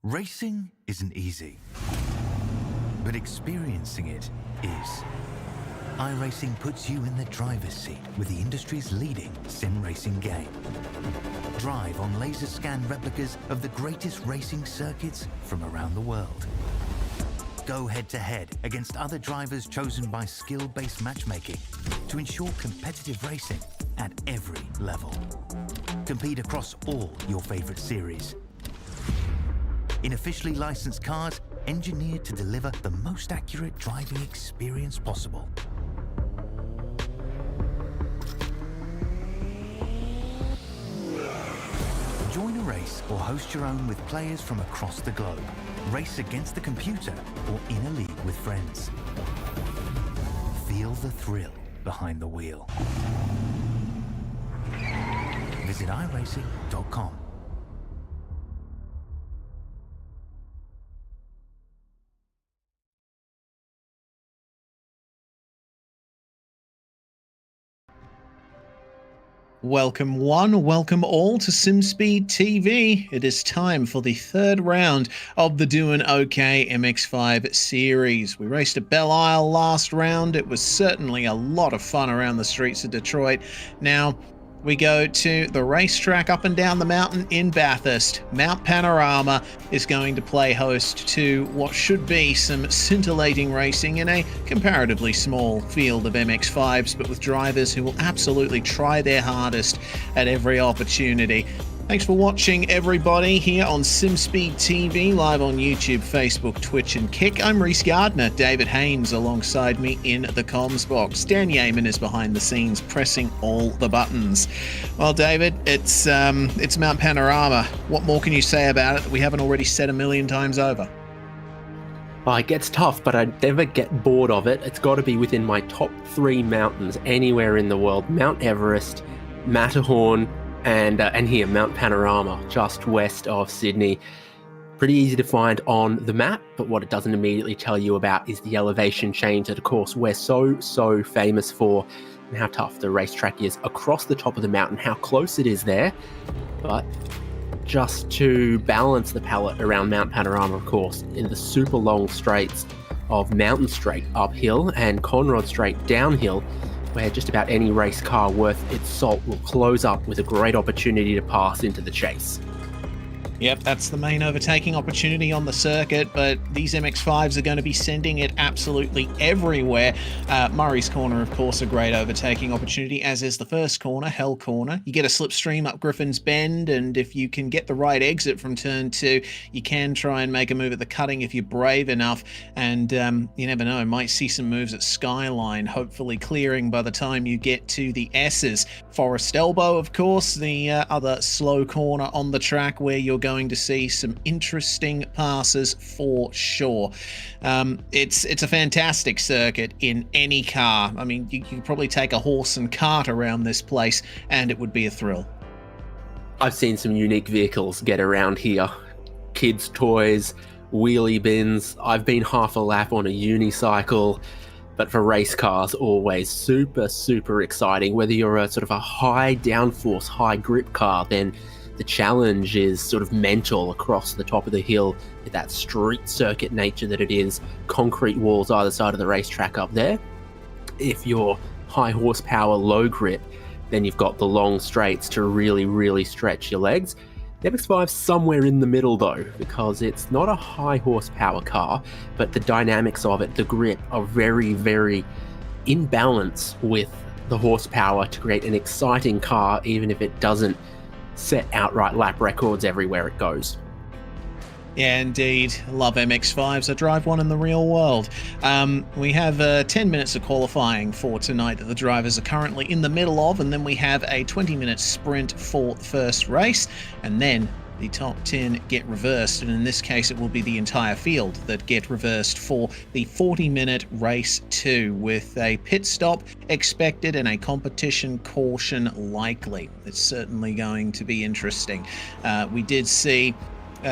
Racing isn't easy, but experiencing it is. iRacing puts you in the driver's seat with the industry's leading sim racing game. Drive on laser scan replicas of the greatest racing circuits from around the world. Go head-to-head against other drivers chosen by skill-based matchmaking to ensure competitive racing at every level. Compete across all your favorite series. In officially licensed cars, engineered to deliver the most accurate driving experience possible. Join a race or host your own with players from across the globe. Race against the computer or in a league with friends. Feel the thrill behind the wheel. Visit iRacing.com. Welcome one, welcome all to SimSpeed TV. It is time for the third round of the DoohanOK MX5 series. We raced at Belle Isle last round. It was certainly a lot of fun around the streets of Detroit. Now, we go to the racetrack up and down the mountain in Bathurst. Mount Panorama is going to play host to what should be some scintillating racing in a comparatively small field of MX5s, but with drivers who will absolutely try their hardest at every opportunity. Thanks for watching, everybody, here on SimSpeed TV, live on YouTube, Facebook, Twitch, and Kick. I'm Reese Gardner, David Haynes alongside me in the comms box. Dan Yeaman is behind the scenes, pressing all the buttons. Well, David, it's Mount Panorama. What more can you say about it that we haven't already said a million times over? Well, it gets tough, but I never get bored of it. It's got to be within my top 3 mountains anywhere in the world. Mount Everest, Matterhorn, and here, Mount Panorama, just west of Sydney. Pretty easy to find on the map, but what it doesn't immediately tell you about is the elevation change that, of course, we're so famous for, and how tough the racetrack is across the top of the mountain, how close it is there. But just to balance the palette around Mount Panorama, of course, in the super long straights of Mountain Straight uphill and Conrod Straight downhill, where just about any race car worth its salt will close up with a great opportunity to pass into the chase. Yep, that's the main overtaking opportunity on the circuit, but these MX5s are going to be sending it absolutely everywhere. Murray's Corner, of course, a great overtaking opportunity, as is the first corner, Hell Corner. You get a slipstream up Griffin's Bend, and if you can get the right exit from turn 2, you can try and make a move at the cutting if you're brave enough, and you never know, might see some moves at Skyline, hopefully clearing by the time you get to the S's. Forest Elbow, of course, the other slow corner on the track where you're going to see some interesting passes for sure. It's a fantastic circuit in any car. I mean, you could probably take a horse and cart around this place and it would be a thrill. I've seen some unique vehicles get around here. Kids' toys, wheelie bins. I've been half a lap on a unicycle. But for race cars, always super exciting. Whether you're a sort of a high downforce, high grip car, then the challenge is sort of mental across the top of the hill with that street circuit nature that it is. Concrete walls either side of the racetrack up there. If you're high horsepower, low grip, then you've got the long straights to really stretch your legs. The MX5's somewhere in the middle though, because it's not a high horsepower car, but the dynamics of it, the grip, are very in balance with the horsepower to create an exciting car, even if it doesn't set outright lap records everywhere it goes. Yeah, indeed. Love MX5s. I drive one in the real world. We have 10 minutes of qualifying for tonight that the drivers are currently in the middle of, and then we have a 20-minute sprint for the first race, and then the top 10 get reversed, and in this case it will be the entire field that get reversed for the 40-minute race 2, with a pit stop expected and a competition caution likely. It's certainly going to be interesting. We did see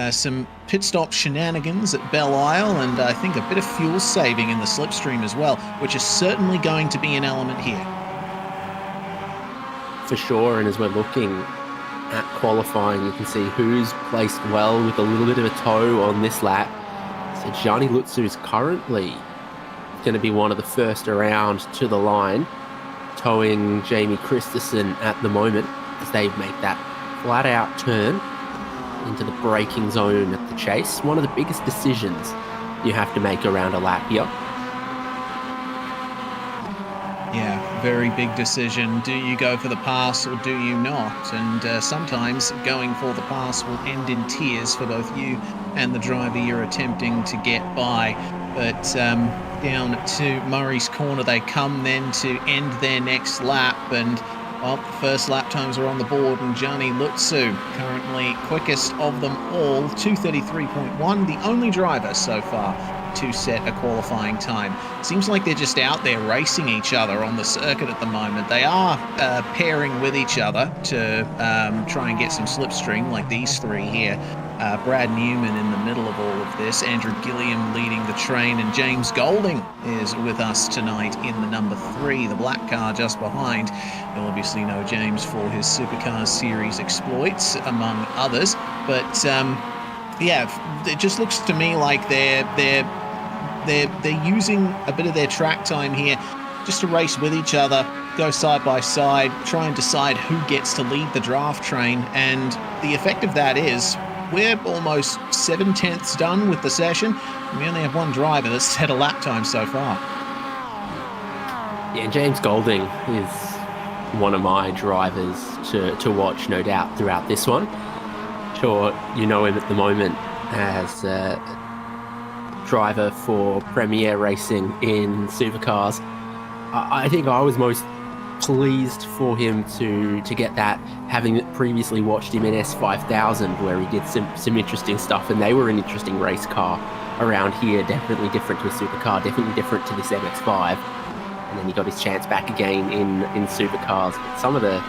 some pit stop shenanigans at Belle Isle, and I think a bit of fuel saving in the slipstream as well, which is certainly going to be an element here. For sure, and as we're looking at qualifying, you can see who's placed well with a little bit of a toe on this lap. So Gianni Lutsu is currently going to be one of the first around to the line, towing Jamie Christensen at the moment as they make that flat out turn into the braking zone at the chase. One of the biggest decisions you have to make around a lap here. Yeah, very big decision. Do you go for the pass or do you not? And sometimes going for the pass will end in tears for both you and the driver you're attempting to get by. But down to Murray's Corner they come then to end their next lap, and well, the first lap times are on the board, and Gianni Lutsu currently quickest of them all, 2:33.1, the only driver so far to set a qualifying time. Seems like they're just out there racing each other on the circuit at the moment. They are pairing with each other to try and get some slipstream, like these three here. Brad Newman in the middle of all of this, Andrew Gilliam leading the train, and James Golding is with us tonight in the number 3, the black car just behind. You'll obviously know James for his Supercars series exploits, among others. But yeah, it just looks to me like they're using a bit of their track time here just to race with each other, go side by side, try and decide who gets to lead the draft train. And the effect of that is we're almost 7/10 done with the session, and we only have one driver that's set a lap time so far. Yeah, James Golding is one of my drivers to watch, no doubt, throughout this one. Sure, you know him at the moment as a driver for Premier Racing in Supercars. I think I was most pleased for him to get that, having previously watched him in S5000, where he did some interesting stuff, and they were an interesting race car around here, definitely different to a supercar, definitely different to this MX5. And then he got his chance back again in Supercars. But some of the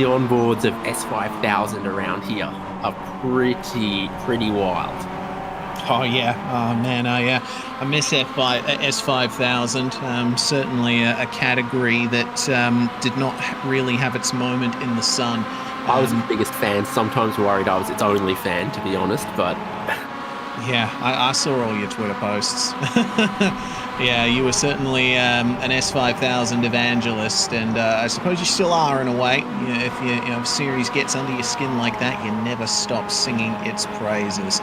onboards of S5000 around here are pretty wild. Oh yeah, oh man, I miss S5000. Certainly a category that did not really have its moment in the sun. I was the biggest fan. Sometimes worried I was its only fan, to be honest. But yeah, I saw all your Twitter posts. Yeah, you were certainly an S5000 evangelist, and I suppose you still are in a way. You know, if series gets under your skin like that, you never stop singing its praises.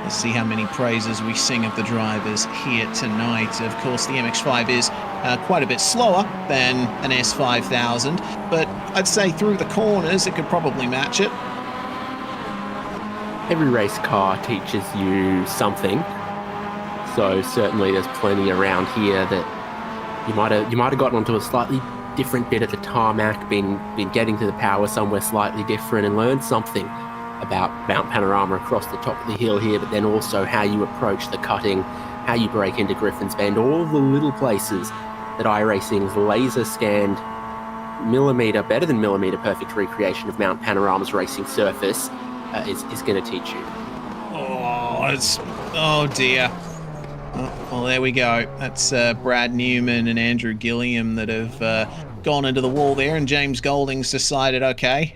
Let's see how many praises we sing of the drivers here tonight. Of course, the MX5 is quite a bit slower than an S5000, but I'd say through the corners it could probably match it. Every race car teaches you something, so certainly there's plenty around here that you might have gotten onto a slightly different bit of the tarmac, been getting to the power somewhere slightly different, and learned something about Mount Panorama across the top of the hill here, but then also how you approach the cutting, how you break into Griffin's Bend, all the little places that iRacing's laser scanned better than millimeter perfect recreation of Mount Panorama's racing surface is going to teach you. Oh dear. Well, there we go. That's Brad Newman and Andrew Gilliam that have gone into the wall there, and James Golding's decided, okay,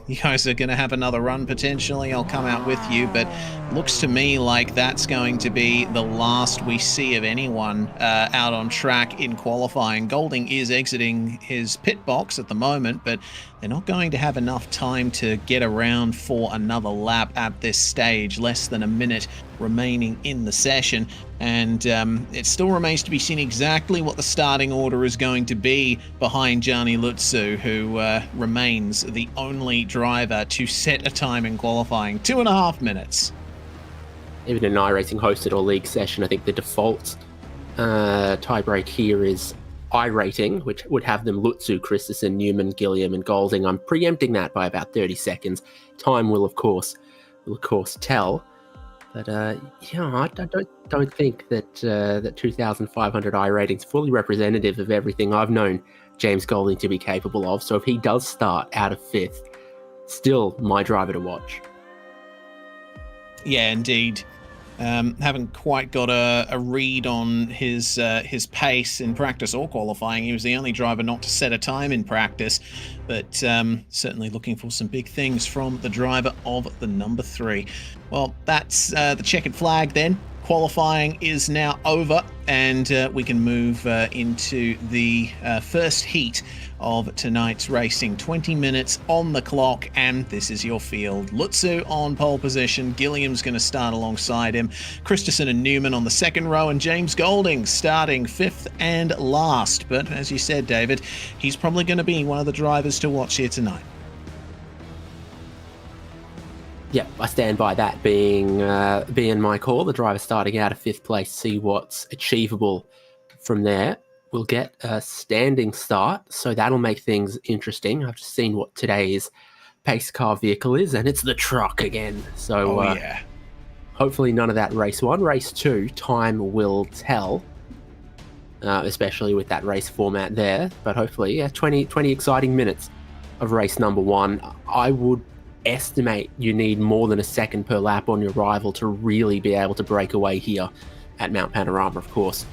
you guys are going to have another run potentially. I'll come out with you, but looks to me like that's going to be the last we see of anyone out on track in qualifying. Golding is exiting his pit box at the moment, but they're not going to have enough time to get around for another lap at this stage. Less than a minute remaining in the session, and it still remains to be seen exactly what the starting order is going to be behind Gianni Lutsu, who remains the only driver to set a time in qualifying, 2.5 minutes. Even in an iRacing hosted or league session, I think the default tiebreak here is iRating, which would have them Lutsu, Christensen, Newman, Gilliam, and Golding. I'm preempting that by about 30 seconds. Time will of course tell. But yeah, I don't think that 2,500 iRating is fully representative of everything I've known James Golding to be capable of. So if he does start out of 5th, still my driver to watch. Yeah, indeed. Haven't quite got a read on his pace in practice or qualifying. He was the only driver not to set a time in practice, but certainly looking for some big things from the driver of the number 3. Well, that's the checkered flag then. Qualifying is now over, and we can move into the first heat of tonight's racing. 20 minutes on the clock, and this is your field. Lutzu on pole position. Gilliam's going to start alongside him. Christensen and Newman on the second row, and James Golding starting 5th and last. But as you said, David, he's probably going to be one of the drivers to watch here tonight. Yep, I stand by that being my call. The driver starting out of 5th place, see what's achievable from there. We'll get a standing start, so that'll make things interesting. I've just seen what today's pace car vehicle is, and it's the truck again. So yeah. Hopefully none of that race 1. Race 2, time will tell, especially with that race format there. But hopefully, 20 exciting minutes of race number 1. I would estimate you need more than a second per lap on your rival to really be able to break away here at Mount Panorama, of course.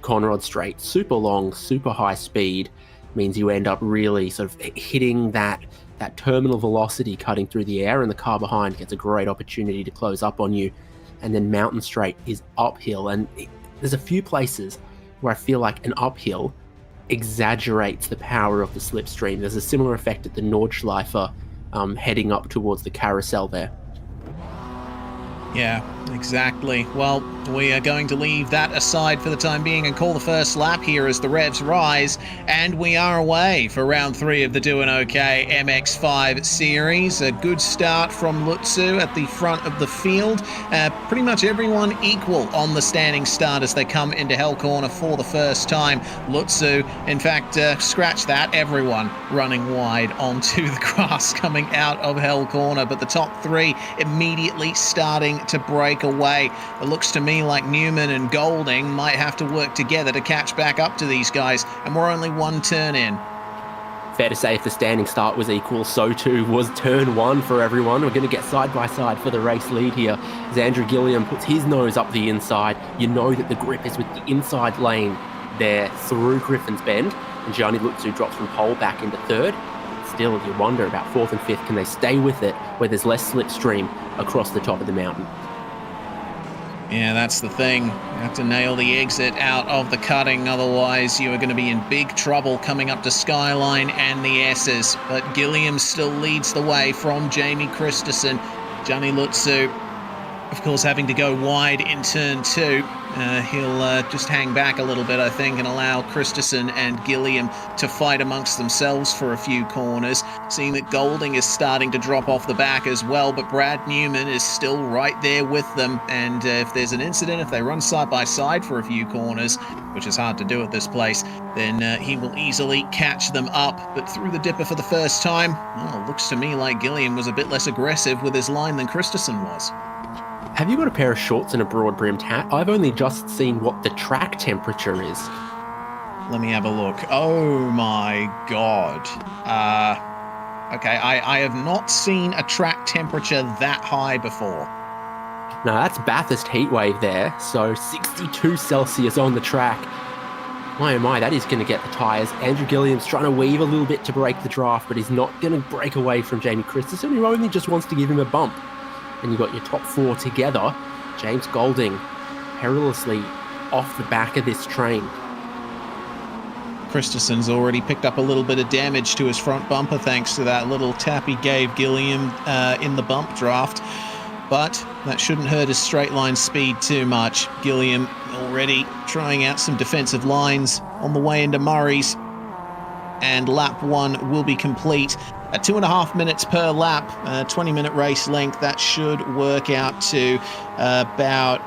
Conrod Straight, super long, super high speed, means you end up really sort of hitting that terminal velocity cutting through the air, and the car behind gets a great opportunity to close up on you. And then Mountain Straight is uphill, and there's a few places where I feel like an uphill exaggerates the power of the slipstream. There's a similar effect at the Nordschleife heading up towards the carousel there. Yeah, exactly. Well, we are going to leave that aside for the time being and call the first lap here as the revs rise, and we are away for round 3 of the DoohanOK MX5 series. A good start from Lutzu at the front of the field. Pretty much everyone equal on the standing start as they come into Hell Corner for the first time. Lutzu, in fact, scratch that, everyone running wide onto the grass coming out of Hell Corner, but the top 3 immediately starting to break away. It looks to me like Newman and Golding might have to work together to catch back up to these guys, and we're only 1 turn in. Fair to say if the standing start was equal, so too was turn 1 for everyone. We're going to get side by side for the race lead here as Andrew Gilliam puts his nose up the inside. You know that the grip is with the inside lane there through Griffin's Bend, and Gianni Lutzu drops from pole back into 3rd. Still, you wonder about 4th and 5th. Can they stay with it where there's less slipstream across the top of the mountain? Yeah, that's the thing. You have to nail the exit out of the cutting, otherwise you are going to be in big trouble coming up to Skyline and the S's. But Gilliam still leads the way from Jamie Christensen. Gianni Lutzu, of course, having to go wide in turn 2. He'll just hang back a little bit, I think, and allow Christensen and Gilliam to fight amongst themselves for a few corners. Seeing that Golding is starting to drop off the back as well, but Brad Newman is still right there with them. And if there's an incident, if they run side by side for a few corners, which is hard to do at this place, then he will easily catch them up. But through the dipper for the first time, well, it looks to me like Gilliam was a bit less aggressive with his line than Christensen was. Have you got a pair of shorts and a broad-brimmed hat? I've only just seen what the track temperature is. Let me have a look. Oh my god. Okay, I have not seen a track temperature that high before. No, that's Bathurst heatwave there. So 62 Celsius on the track. My oh my, that is going to get the tyres. Andrew Gilliam's trying to weave a little bit to break the draft, but he's not going to break away from Jamie Christensen, who only just wants to give him a bump. And you've got your top 4 together. James Golding perilously off the back of this train. Christensen's already picked up a little bit of damage to his front bumper thanks to that little tap he gave Gilliam in the bump draft. But that shouldn't hurt his straight line speed too much. Gilliam already trying out some defensive lines on the way into Murray's. And lap 1 will be complete at 2.5 minutes per lap, 20-minute race length. That should work out to about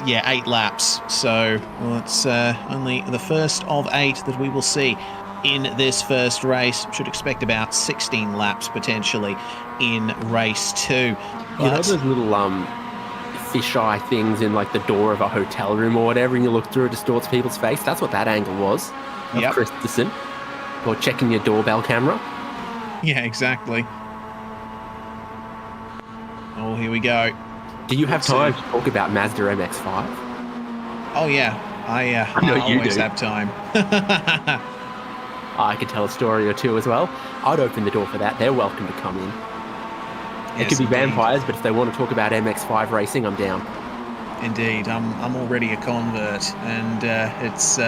8 laps. So it's only the first of 8 that we will see in this first race. Should expect about 16 laps potentially in race 2. You know those little fisheye things in like the door of a hotel room or whatever, and you look through, it distorts people's face? That's what that angle was of Christensen. Or checking your doorbell camera. Yeah, exactly. Oh, here we go. Do you have time to talk about Mazda MX5? Oh yeah, I know you always do. have time. I could tell a story or two as well. I'd open the door for that. They're welcome to come in. It could be vampires, but if they want to talk about MX5 racing, I'm down. Indeed, I'm already a convert, and it's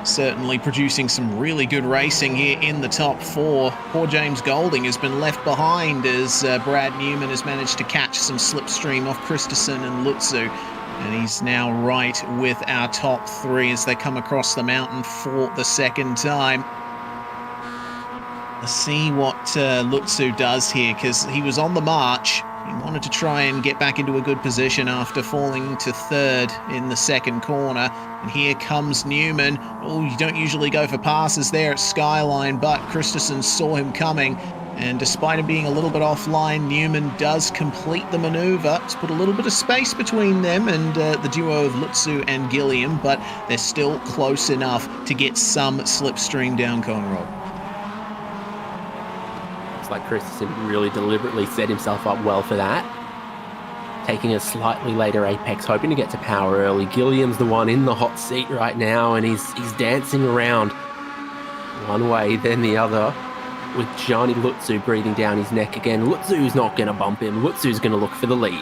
certainly producing some really good racing here in the top four. Poor James Golding has been left behind as Brad Newman has managed to catch some slipstream off Christensen and Lutzu, and he's now right with our top three as they come across the mountain for the second time. Let's see what Lutzu does here, because he was on the march. He wanted to try and get back into a good position after falling to third in the second corner. And here comes Newman. Oh, you don't usually go for passes there at Skyline, but Christensen saw him coming. And despite him being a little bit offline, Newman does complete the maneuver. It's put a little bit of space between them and the duo of Lutzu and Gilliam, but they're still close enough to get some slipstream down Conrod. Like Christensen really deliberately set himself up well for that. Taking a slightly later apex, hoping to get to power early. Gilliam's the one in the hot seat right now, and he's dancing around one way, then the other, with Gianni Lutzu breathing down his neck again. Lutzu's not going to bump him. Lutzu's going to look for the lead.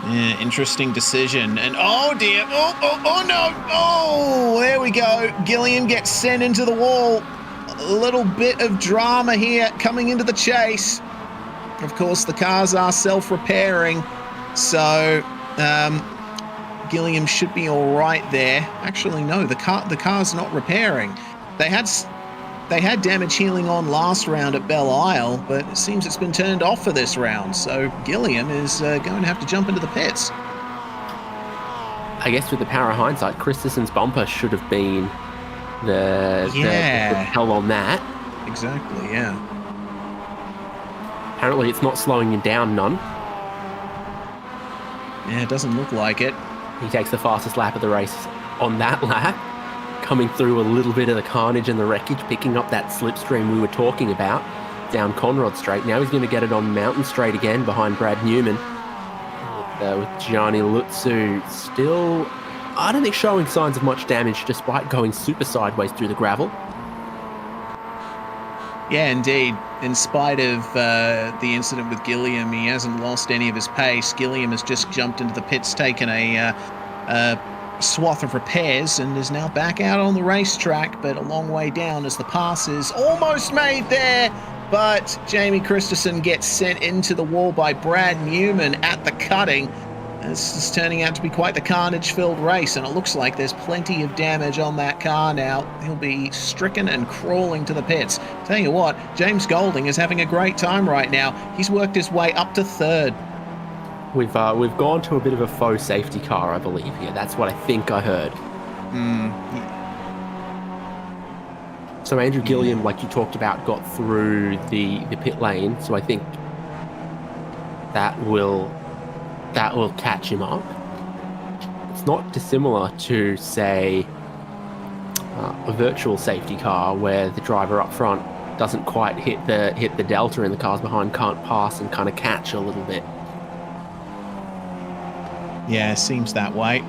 Yeah, interesting decision. And oh dear, oh no, oh, there we go. Gilliam gets sent into the wall. A little bit of drama here coming into the chase. Of course, the cars are self-repairing, so Gilliam should be all right there. Actually, no, the car's not repairing. They had damage healing on last round at Belle Isle, but it seems it's been turned off for this round. So Gilliam is going to have to jump into the pits. I guess with the power of hindsight, Christensen's bumper should have been the hell on that. Exactly, yeah. Apparently it's not slowing him down none. Yeah, it doesn't look like it. He takes the fastest lap of the race on that lap, coming through a little bit of the carnage and the wreckage, picking up that slipstream we were talking about down Conrod Straight. Now he's going to get it on Mountain Straight again behind Brad Newman. With Gianni Lutzu still, I don't think, showing signs of much damage despite going super sideways through the gravel. Yeah, indeed. In spite of the incident with Gilliam, he hasn't lost any of his pace. Gilliam has just jumped into the pits, taken a swath of repairs, and is now back out on the racetrack, but a long way down as the pass is almost made there. But Jamie Christensen gets sent into the wall by Brad Newman at the cutting. This is turning out to be quite the carnage-filled race, and it looks like there's plenty of damage on that car now. He'll be stricken and crawling to the pits. Tell you what, James Golding is having a great time right now. He's worked his way up to third. We've gone to a bit of a faux safety car, I believe, here. That's what I think I heard. So Andrew Gilliam, like you talked about, got through the pit lane, so I think that will catch him up. It's not dissimilar to, say, a virtual safety car where the driver up front doesn't quite hit the delta and the cars behind can't pass and kind of catch a little bit. Yeah, seems that way.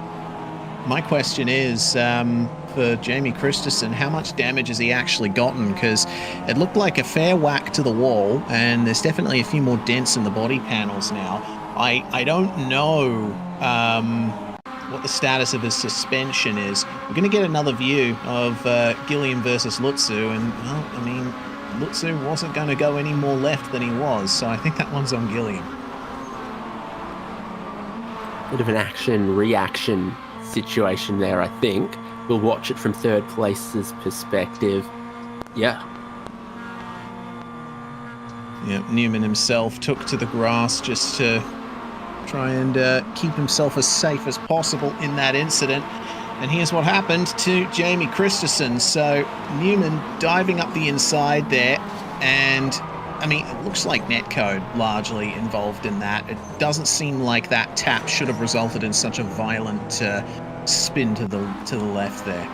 My question is, for Jamie Christensen, how much damage has he actually gotten? Because it looked like a fair whack to the wall, and there's definitely a few more dents in the body panels now. I don't know what the status of his suspension is. We're going to get another view of Gilliam versus Lutzu, and, well, I mean, Lutzu wasn't going to go any more left than he was, so I think that one's on Gilliam. Bit of an action-reaction situation there, I think. We'll watch it from third place's perspective. Yeah. Yeah, Newman himself took to the grass just to try and keep himself as safe as possible in that incident. And here's what happened to Jamie Christensen. So Newman diving up the inside there, and I mean, it looks like netcode largely involved in that. It doesn't seem like that tap should have resulted in such a violent spin to the left there.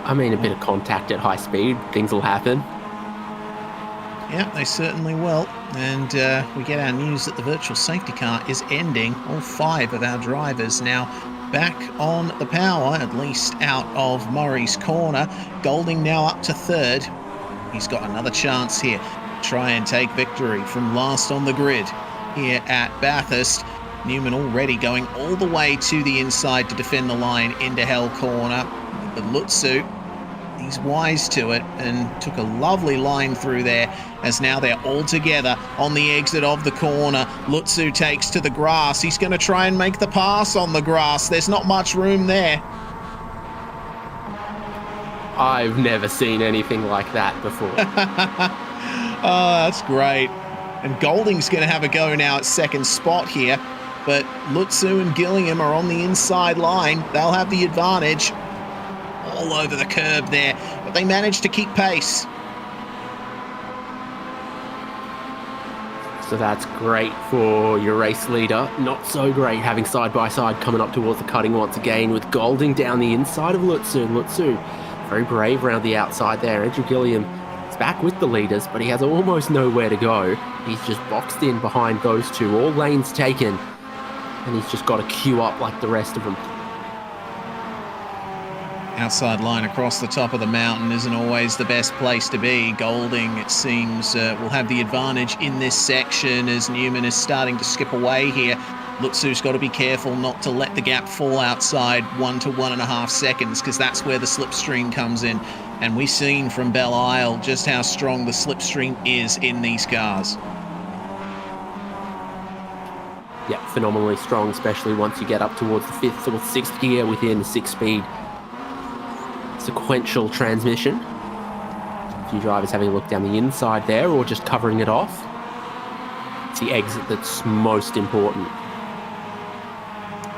I mean, a bit of contact at high speed, things will happen. Yeah, they certainly will. And we get our news that the virtual safety car is ending. All 5 of our drivers now back on the power, at least out of Murray's corner. Golding now up to 3rd. He's got another chance here to try and take victory from last on the grid here at Bathurst. Newman already going all the way to the inside to defend the line into Hell Corner. But Lutzu, he's wise to it and took a lovely line through there, as now they're all together on the exit of the corner. Lutzu takes to the grass. He's going to try and make the pass on the grass. There's not much room there. I've never seen anything like that before. Oh, that's great. And Golding's going to have a go now at 2nd spot here, but Lutzu and Gilliam are on the inside line. They'll have the advantage. All over the curb there, but they managed to keep pace. So that's great for your race leader. Not so great having side-by-side coming up towards the cutting once again, with Golding down the inside of Lutzu. Lutzu, very brave around the outside there. Andrew Gilliam is back with the leaders, but he has almost nowhere to go. He's just boxed in behind those 2, all lanes taken, and he's just got to queue up like the rest of them. Outside line across the top of the mountain isn't always the best place to be. Golding, it seems, will have the advantage in this section as Newman is starting to skip away here. Lutzu's got to be careful not to let the gap fall outside 1 to 1.5 seconds, because that's where the slipstream comes in. And we've seen from Belle Isle just how strong the slipstream is in these cars. Yeah, phenomenally strong, especially once you get up towards the 5th or 6th gear within the 6-speed sequential transmission. A few drivers having a look down the inside there, or just covering it off. It's the exit that's most important.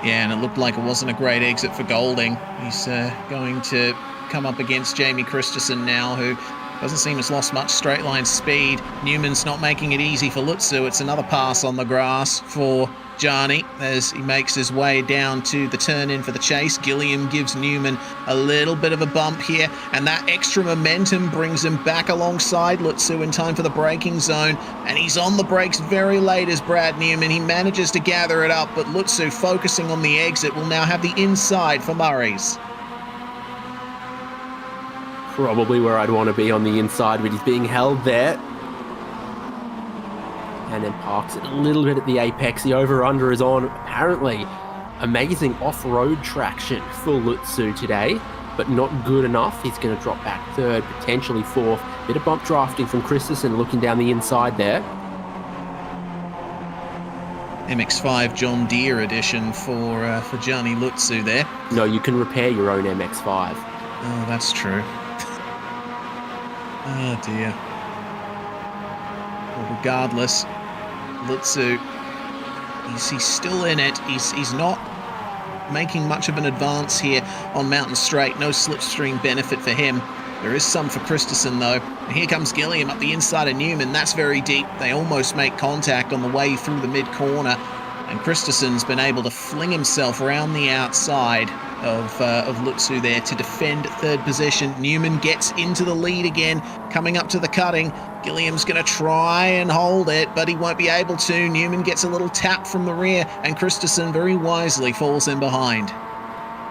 Yeah, and it looked like it wasn't a great exit for Golding. He's going to come up against Jamie Christensen now, who doesn't seem to have lost much straight line speed. Newman's not making it easy for Lutzu. It's another pass on the grass for Gianni as he makes his way down to the turn in for the chase. Gilliam gives Newman a little bit of a bump here, and that extra momentum brings him back alongside Lutzu in time for the braking zone, and he's on the brakes very late as Brad Newman. He manages to gather it up, but Lutzu, focusing on the exit, will now have the inside for Murray's. Probably where I'd want to be on the inside, but he's being held there. And then parks it a little bit at the apex. The over-under is on. Apparently, amazing off-road traction for Lutzu today, but not good enough. He's going to drop back 3rd, potentially 4th. Bit of bump drafting from Christensen looking down the inside there. MX5 John Deere edition for Gianni Lutzu there. No, you can repair your own MX5. Oh, that's true. Oh dear. Well, regardless, Lutzu, he's still in it. He's not making much of an advance here on Mountain Straight. No slipstream benefit for him. There is some for Christensen though. And here comes Gilliam up the inside of Newman. That's very deep. They almost make contact on the way through the mid-corner. And Christensen's been able to fling himself around the outside of Lutzu there to defend 3rd position. Newman gets into the lead again, coming up to the cutting. Gilliam's going to try and hold it, but he won't be able to. Newman gets a little tap from the rear, and Christensen very wisely falls in behind.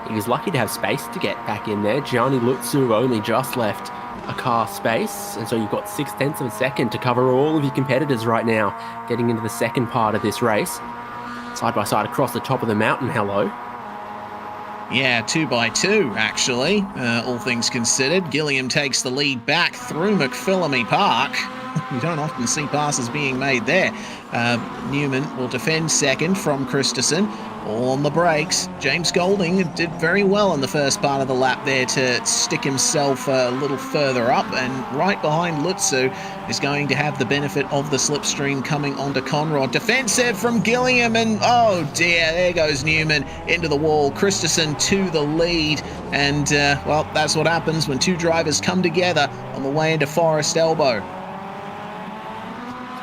He was lucky to have space to get back in there. Gianni Lutzu only just left a car space, and so you've got 0.6 of a second to cover all of your competitors right now, getting into the second part of this race. Side by side across the top of the mountain, hello. Yeah, 2x2, actually, all things considered. Gilliam takes the lead back through McPhillamy Park. You don't often see passes being made there. Newman will defend 2nd from Christensen. All on the brakes. James Golding did very well in the first part of the lap there to stick himself a little further up, and right behind Lutzu is going to have the benefit of the slipstream coming onto Conrod. Defensive from Gilliam, and oh dear, there goes Newman into the wall. Christensen to the lead, and well, that's what happens when 2 drivers come together on the way into Forest Elbow.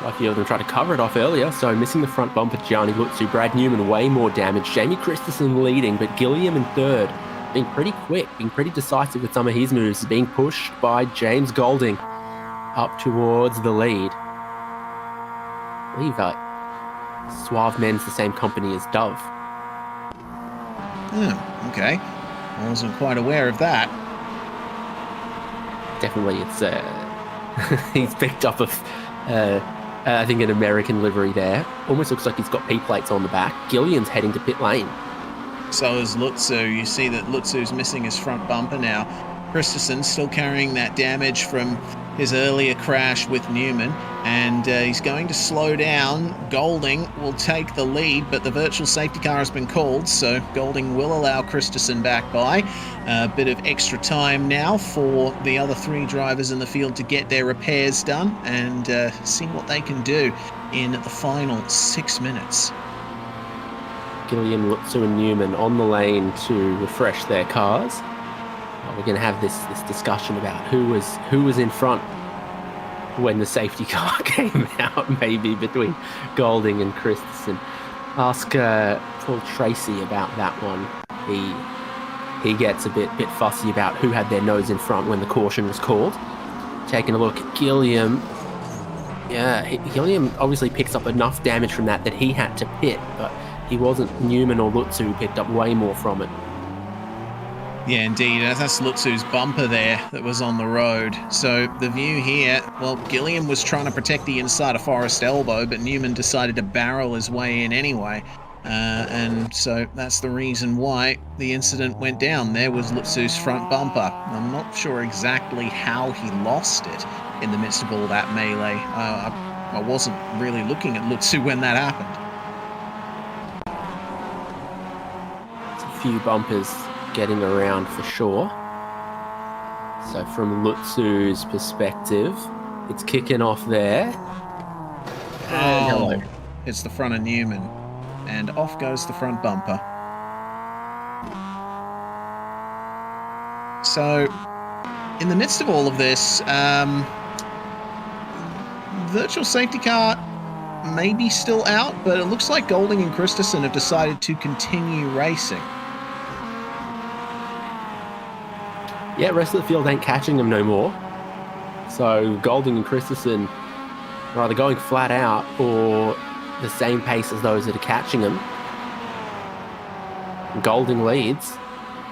A few of them tried to cover it off earlier, so missing the front bumper, Gianni Lutzu. Brad Newman way more damage. Jamie Christensen leading, but Gilliam in 3rd. Being pretty quick, being pretty decisive with some of his moves, being pushed by James Golding. up towards the lead. I believe Suave Men's the same company as Dove. Oh, okay. I wasn't quite aware of that. Definitely, it's he's picked up I think an American livery there. Almost looks like he's got P plates on the back. Gillian's heading to pit lane. So is Lutzu. You see that Lutzu's missing his front bumper now. Christensen still carrying that damage from his earlier crash with Newman, and he's going to slow down. Golding will take the lead, but the virtual safety car has been called, so Golding will allow Christensen back by. A bit of extra time now for the other 3 drivers in the field to get their repairs done and see what they can do in the final 6 minutes. Gillian, Lutzu and Newman on the lane to refresh their cars. We're going to have this discussion about who was in front when the safety car came out, maybe between Golding and Christensen. Ask Paul Tracy about that one. He gets a bit fussy about who had their nose in front when the caution was called. Taking a look at Gilliam. Yeah, Gilliam obviously picks up enough damage from that he had to pit, but he wasn't Newman or Lutzu who picked up way more from it. Yeah, indeed. That's Lutzu's bumper there that was on the road. So the view here, well, Gilliam was trying to protect the inside of Forest Elbow, but Newman decided to barrel his way in anyway. And so that's the reason why the incident went down. There was Lutzu's front bumper. I'm not sure exactly how he lost it in the midst of all that melee. I wasn't really looking at Lutzu when that happened. It's a few bumpers getting around for sure. So from Lutzu's perspective, it's kicking off there. And hello. It's the front of Newman. And off goes the front bumper. So, in the midst of all of this, virtual safety car may be still out, but it looks like Golding and Christensen have decided to continue racing. Yeah, rest of the field ain't catching them no more. So Golding and Christensen are either going flat out or the same pace as those that are catching him. Golding leads,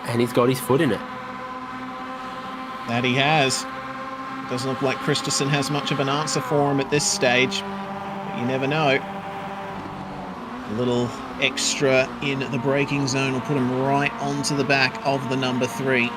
and he's got his foot in it. That he has. Doesn't look like Christensen has much of an answer for him at this stage, but you never know. A little extra in the braking zone will put him right onto the back of the number 3.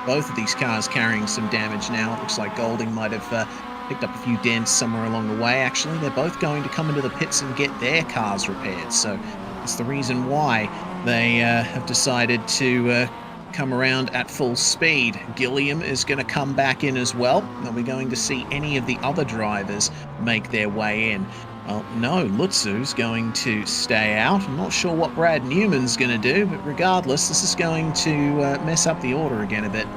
Both of these cars carrying some damage now. It looks like Golding might have picked up a few dents somewhere along the way. Actually, they're both going to come into the pits and get their cars repaired. So that's the reason why they have decided to come around at full speed. Gilliam is going to come back in as well. Are we going to see any of the other drivers make their way in? Well, no, Lutzu's going to stay out. I'm not sure what Brad Newman's going to do, but regardless, this is going to mess up the order again a bit.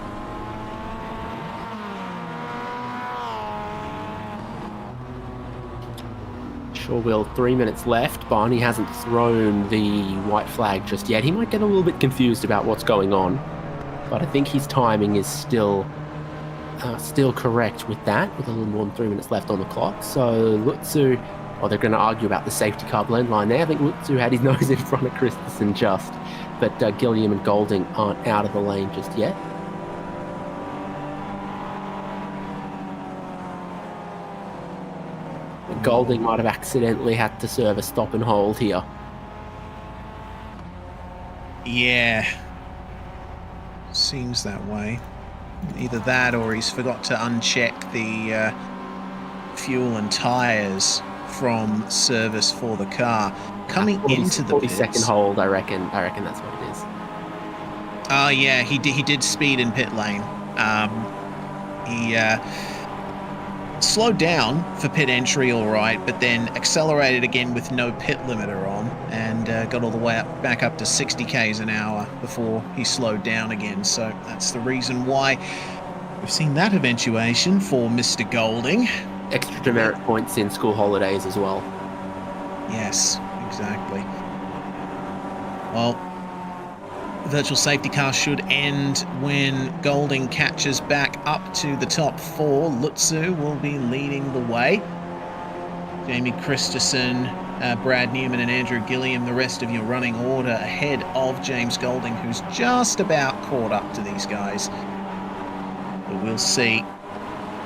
Sure will. 3 minutes left. Barney hasn't thrown the white flag just yet. He might get a little bit confused about what's going on, but I think his timing is still correct with that, with a little more than 3 minutes left on the clock. So Lutzu, they're going to argue about the safety car blend line there. I think Lutzu had his nose in front of Christensen just, but Gilliam and Golding aren't out of the lane just yet. Golding might have accidentally had to serve a stop and hold here. Yeah. Seems that way. Either that or he's forgot to uncheck the fuel and tyres from service for the car. Coming into the 40-second hold, I reckon that's what it is. Oh, yeah, he did speed in pit lane. He slowed down for pit entry, all right, but then accelerated again with no pit limiter on and got all the way back up to 60 k's an hour before he slowed down again. So that's the reason why we've seen that eventuation for Mr. Golding. Extra demerit points in school holidays as well. Yes, exactly. Well, virtual safety car should end when Golding catches back up to the top 4. Lutzu will be leading the way. Jamie Christensen, Brad Newman and Andrew Gilliam, the rest of your running order ahead of James Golding, who's just about caught up to these guys. But we'll see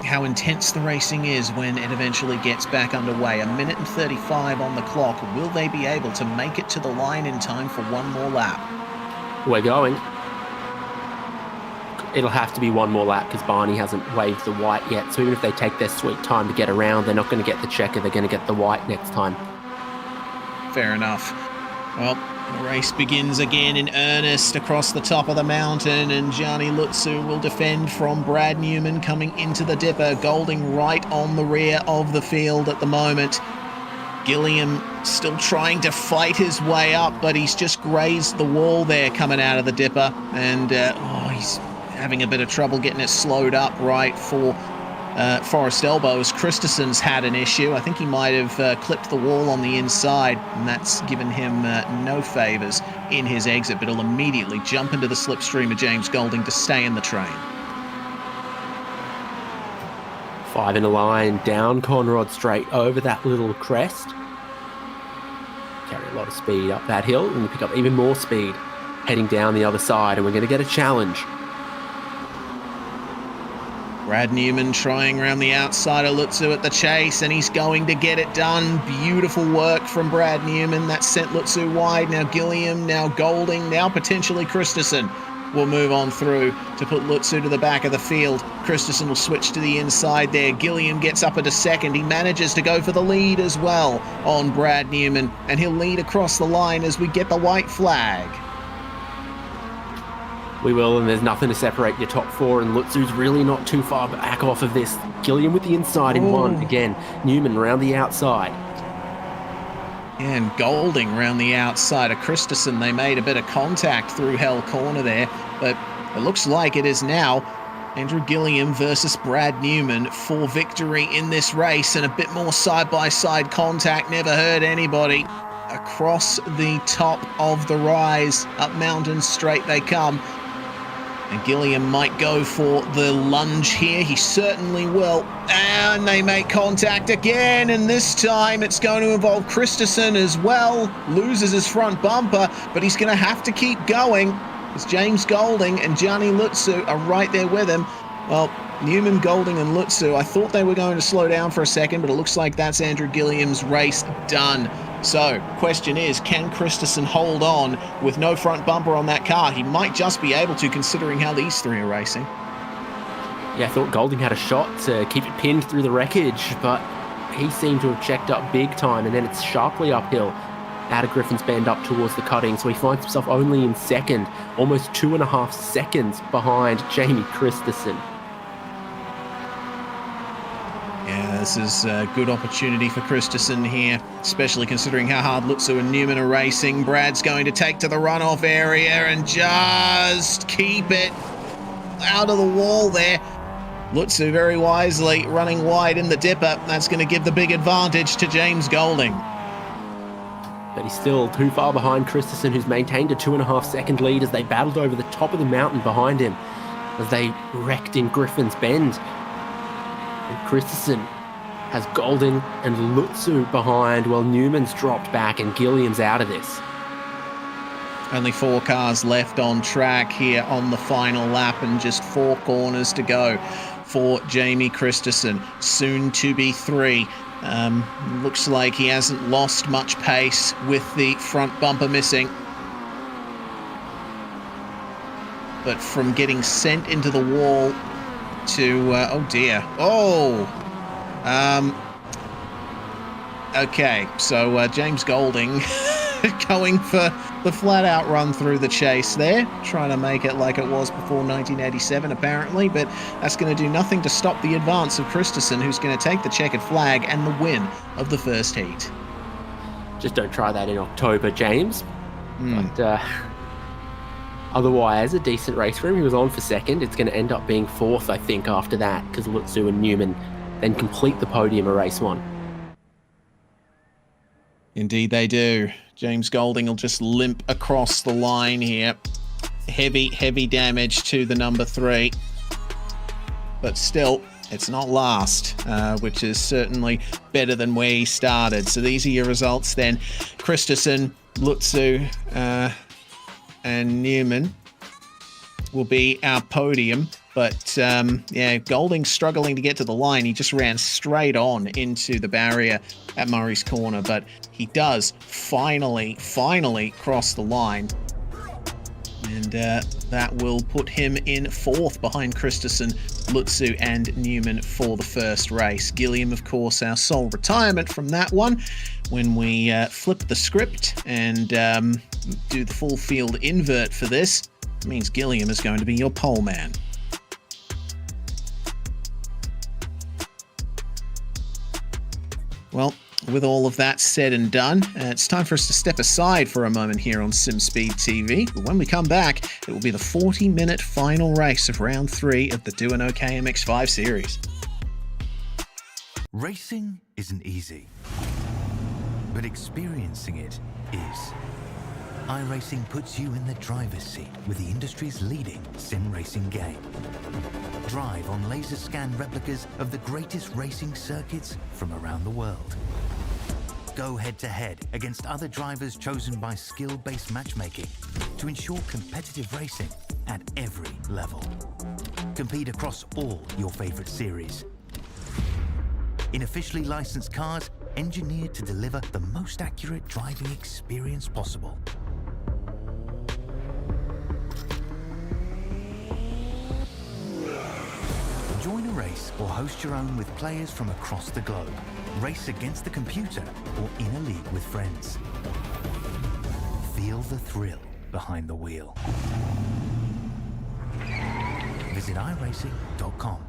how intense the racing is when it eventually gets back underway. 1 minute and 35 on the clock. Will they be able to make it to the line in time for one more lap? We're going. It'll have to be one more lap because Barney hasn't waved the white yet. So even if they take their sweet time to get around, they're not going to get the checker. They're going to get the white next time. Fair enough. Well, the race begins again in earnest across the top of the mountain, and Gianni Lutzu will defend from Brad Newman coming into the dipper. Golding right on the rear of the field at the moment. Gilliam still trying to fight his way up, but he's just grazed the wall there coming out of the dipper, and he's having a bit of trouble getting it slowed up right for Forest Elbows. Christensen's had an issue. I think he might have clipped the wall on the inside, and that's given him no favours in his exit, but he'll immediately jump into the slipstream of James Golding to stay in the train. 5 in a line, down Conrod straight over that little crest. Carry a lot of speed up that hill, and you pick up even more speed heading down the other side, and we're going to get a challenge. Brad Newman trying around the outside of Lutzu at the chase, and he's going to get it done. Beautiful work from Brad Newman. That sent Lutzu wide. Now Gilliam, now Golding, now potentially Christensen will move on through to put Lutzu to the back of the field. Christensen will switch to the inside there. Gilliam gets up into second. He manages to go for the lead as well on Brad Newman, and he'll lead across the line as we get the white flag. We will, and there's nothing to separate your top 4, and Lutzu's really not too far back off of this. Gilliam with the inside in one again. Newman around the outside. And Golding around the outside of Christensen. They made a bit of contact through Hell Corner there, but it looks like it is now Andrew Gilliam versus Brad Newman for victory in this race, and a bit more side-by-side contact never hurt anybody. Across the top of the rise, up mountain straight they come. And Gilliam might go for the lunge here. He certainly will. And they make contact again. And this time it's going to involve Christensen as well. Loses his front bumper, but he's going to have to keep going as James Golding and Gianni Lutzu are right there with him. Well, Newman, Golding and Lutzu, I thought they were going to slow down for a second, but it looks like that's Andrew Gilliam's race done. So, question is, can Christensen hold on with no front bumper on that car? He might just be able to, considering how these three are racing. Yeah, I thought Golding had a shot to keep it pinned through the wreckage, but he seemed to have checked up big time, and then it's sharply uphill out of Griffin's Bend up towards the cutting, so he finds himself only in second, almost 2.5 seconds behind Jamie Christensen. Yeah, this is a good opportunity for Christensen here, especially considering how hard Lutzu and Newman are racing. Brad's going to take to the runoff area and just keep it out of the wall there. Lutzu very wisely running wide in the dipper. That's going to give the big advantage to James Golding. But he's still too far behind Christensen, who's maintained a 2.5 second lead as they battled over the top of the mountain behind him as they wrecked in Griffin's Bend. And Christensen has Golding and Lutzu behind, while Newman's dropped back and Gilliam's out of this. Only 4 cars left on track here on the final lap, and just 4 corners to go for Jamie Christensen. Soon to be 3. Looks like he hasn't lost much pace with the front bumper missing. But from getting sent into the wall to oh dear. Okay, so James Golding going for the flat-out run through the chase there, trying to make it like it was before 1987 apparently, but that's going to do nothing to stop the advance of Christensen, who's going to take the checkered flag and the win of the first heat. Just don't try that in October, James. But otherwise, a decent race for him. He was on for second. It's going to end up being 4th, I think, after that, because Lutzu and Newman then complete the podium of race 1. Indeed they do. James Golding will just limp across the line here. heavy damage to the number 3. But still, it's not last, which is certainly better than where he started. So these are your results then. Christensen, Lutzu, and Newman will be our podium. But yeah, Golding's struggling to get to the line. He just ran straight on into the barrier at Murray's Corner, but he does finally cross the line. And that will put him in 4th behind Christensen, Lutzu and Newman for the first race. Gilliam, of course, our sole retirement from that one. When we flip the script and do the full field invert for this, it means Gilliam is going to be your pole man. Well, with all of that said and done, it's time for us to step aside for a moment here on SimSpeed TV. But when we come back, it will be the 40-minute final race of round 3 of the DoohanOK MX5 series. Racing isn't easy, but experiencing it is. iRacing puts you in the driver's seat with the industry's leading sim racing game. Drive on laser scan replicas of the greatest racing circuits from around the world. Go head-to-head against other drivers chosen by skill-based matchmaking to ensure competitive racing at every level. Compete across all your favorite series. In officially licensed cars, engineered to deliver the most accurate driving experience possible. Join a race or host your own with players from across the globe. Race against the computer or in a league with friends. Feel the thrill behind the wheel. Visit iRacing.com.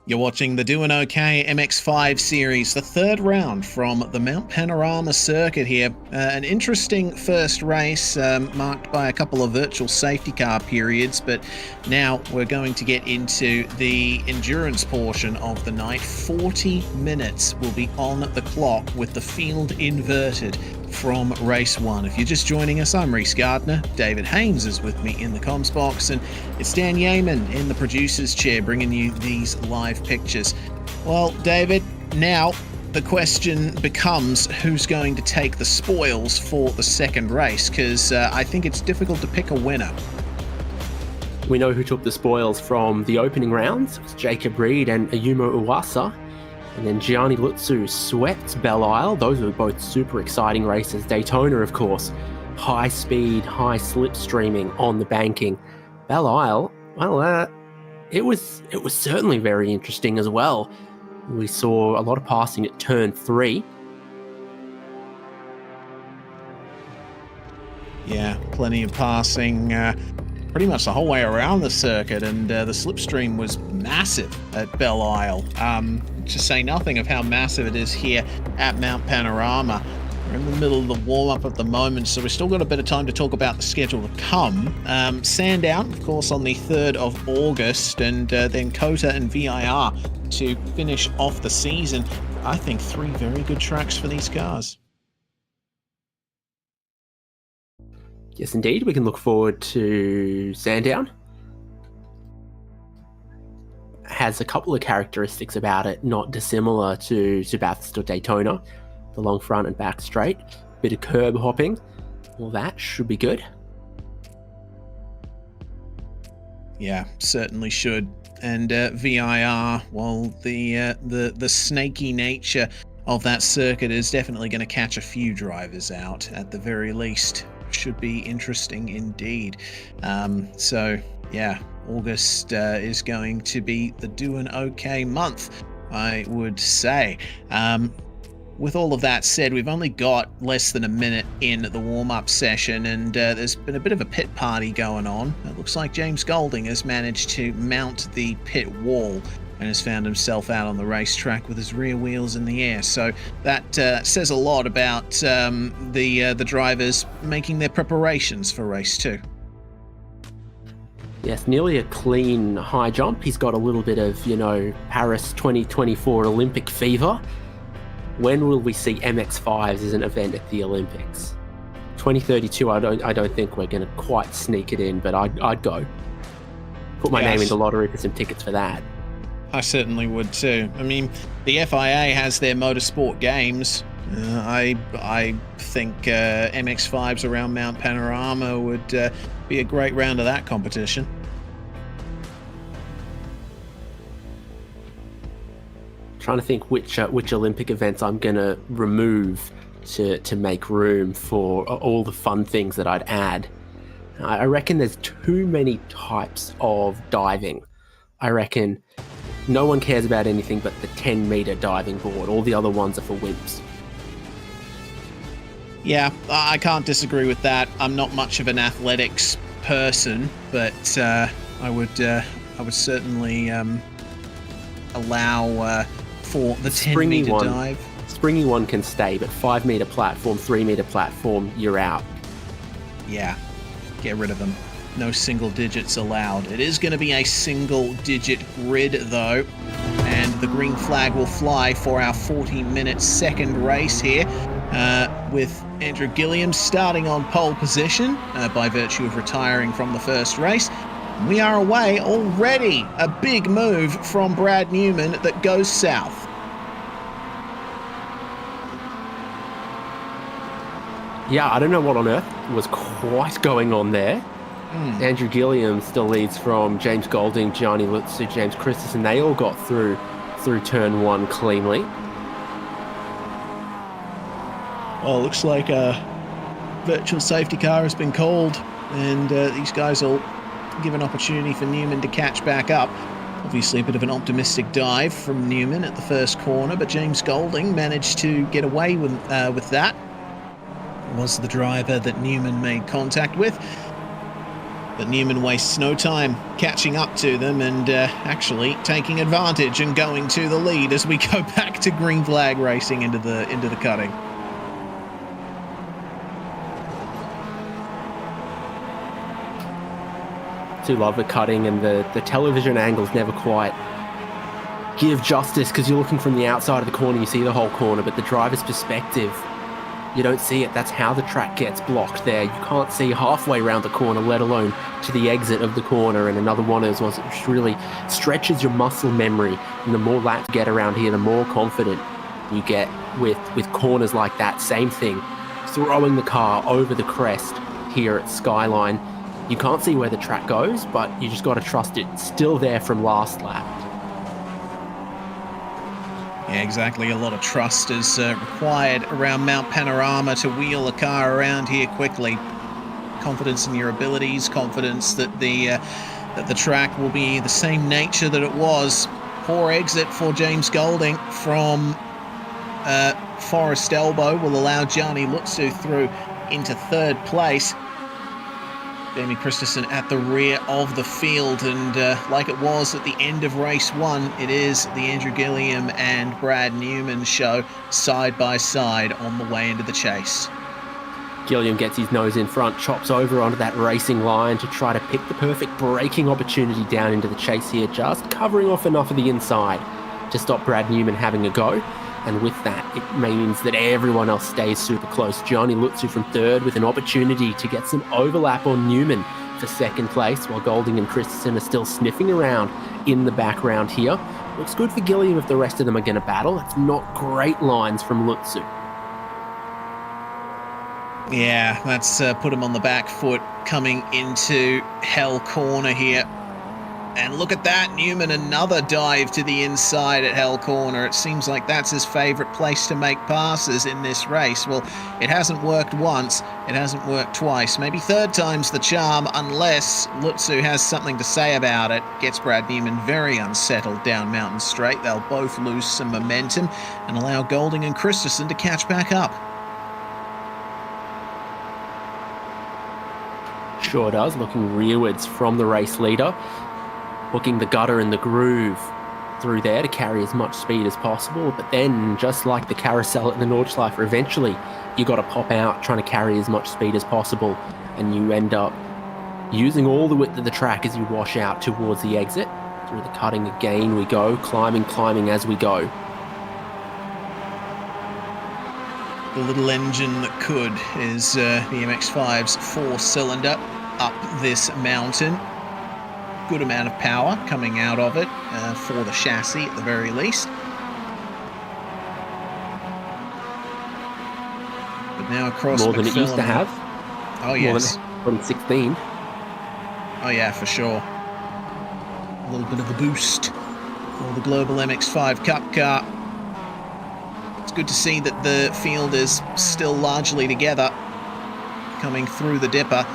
You're watching the DoohanOK MX5 series, the 3rd round from the Mount Panorama circuit here. An interesting first race marked by a couple of virtual safety car periods, but now we're going to get into the endurance portion of the night. 40 minutes will be on the clock with the field inverted from race 1. If you're just joining us, I'm Reese Gardner. David Haynes is with me in the comms box, and it's Dan Yeaman in the producer's chair bringing you these live pictures. Well, David, now the question becomes who's going to take the spoils for the second race, because I think it's difficult to pick a winner. We know who took the spoils from the opening rounds. It was Jacob Reed and Ayumu Uwasa. And then Gianni Lutzu swept Belle Isle. Those were both super exciting races. Daytona, of course, high speed, high slipstreaming on the banking. Belle Isle, well, it was certainly very interesting as well. We saw a lot of passing at turn 3. Yeah, plenty of passing pretty much the whole way around the circuit, and the slipstream was massive at Belle Isle. To say nothing of how massive it is here at Mount Panorama. We're in the middle of the warm-up at the moment, so we've still got a bit of time to talk about the schedule to come. Sandown, of course, on the 3rd of August, and then COTA and VIR to finish off the season. I think 3 very good tracks for these cars. Yes, indeed. We can look forward to Sandown. Has a couple of characteristics about it, not dissimilar to Bathurst or Daytona. The long front and back straight, bit of curb hopping, all that should be good. Yeah, certainly should. And VIR, well, the snaky nature of that circuit is definitely going to catch a few drivers out at the very least. Should be interesting indeed. So yeah, August is going to be the DoohanOK month, I would say. With all of that said, we've only got less than a minute in the warm-up session, and there's been a bit of a pit party going on. It looks like James Golding has managed to mount the pit wall. and has found himself out on the racetrack with his rear wheels in the air. So that says a lot about the drivers making their preparations for race 2. Yes, nearly a clean high jump. He's got a little bit of, Paris 2024 Olympic fever. When will we see MX5s as an event at the Olympics? 2032, I don't think we're going to quite sneak it in, but I'd go. Put my name in the lottery for some tickets for that. I certainly would too. I mean, the FIA has their motorsport games. I think MX5s around Mount Panorama would be a great round of that competition. Trying to think which Olympic events I'm going to remove to make room for all the fun things that I'd add. I reckon there's too many types of diving. I reckon no one cares about anything but the 10-meter diving board. All the other ones are for wimps. Yeah, I can't disagree with that. I'm not much of an athletics person, but I would certainly allow for the 10-meter dive. Springy one can stay, but 5-meter platform, 3-meter platform, you're out. Yeah, get rid of them. No single digits allowed. It is going to be a single-digit grid, though, and the green flag will fly for our 40-minute second race here, with Andrew Gilliam starting on pole position by virtue of retiring from the first race. We are away already. A big move from Brad Newman that goes south. Yeah, I don't know what on earth was quite going on there. Andrew Gilliam still leads from James Golding, Gianni Lutzu, James Christensen. They all got through turn 1 cleanly. Well, it looks like a virtual safety car has been called, and these guys will give an opportunity for Newman to catch back up. Obviously a bit of an optimistic dive from Newman at the first corner, but James Golding managed to get away with that. Was the driver that Newman made contact with. But Newman wastes no time catching up to them and actually taking advantage and going to the lead as we go back to green flag racing into the cutting. Do love the cutting, and the television angles never quite give justice because you're looking from the outside of the corner, you see the whole corner, but the driver's perspective, you don't see it. That's how the track gets blocked there. You can't see halfway around the corner, let alone to the exit of the corner. And another one of those ones that really stretches your muscle memory. And the more laps you get around here, the more confident you get with corners like that. Same thing, throwing the car over the crest here at Skyline. You can't see where the track goes, but you just got to trust it's still there from last lap. Yeah, exactly. A lot of trust is required around Mount Panorama to wheel a car around here quickly. Confidence in your abilities, confidence that the track will be the same nature that it was. Poor exit for James Golding from Forest Elbow will allow Gianni Lutzu through into third place. Jamie Christensen at the rear of the field, and like it was at the end of race 1, it is the Andrew Gilliam and Brad Newman show side by side on the way into the chase. Gilliam gets his nose in front, chops over onto that racing line to try to pick the perfect braking opportunity down into the chase here, just covering off enough of the inside to stop Brad Newman having a go. And with that, it means that everyone else stays super close. Gianni Lutzu from third with an opportunity to get some overlap on Newman for second place, while Golding and Christensen are still sniffing around in the background here. Looks good for Gilliam if the rest of them are going to battle. It's not great lines from Lutzu. Yeah, that's put him on the back foot coming into Hell Corner here. And look at that, Newman, another dive to the inside at Hell Corner. It seems like that's his favourite place to make passes in this race. Well, it hasn't worked once, it hasn't worked twice. Maybe third time's the charm, unless Lutzu has something to say about it. Gets Brad Newman very unsettled down Mountain Straight. They'll both lose some momentum and allow Golding and Christensen to catch back up. Sure does, looking rearwards from the race leader. Hooking the gutter and the groove through there to carry as much speed as possible. But then, just like the carousel at the Nordschleife, eventually you got to pop out trying to carry as much speed as possible, and you end up using all the width of the track as you wash out towards the exit. Through the cutting again we go, climbing as we go. The little engine that could is the MX5's 4-cylinder up this mountain. Good amount of power coming out of it for the chassis at the very least. But now across more than it used to have. Oh yes. More than 2016. Oh yeah, for sure. A little bit of a boost for the Global MX5 Cup car. It's good to see that the field is still largely together coming through the dipper.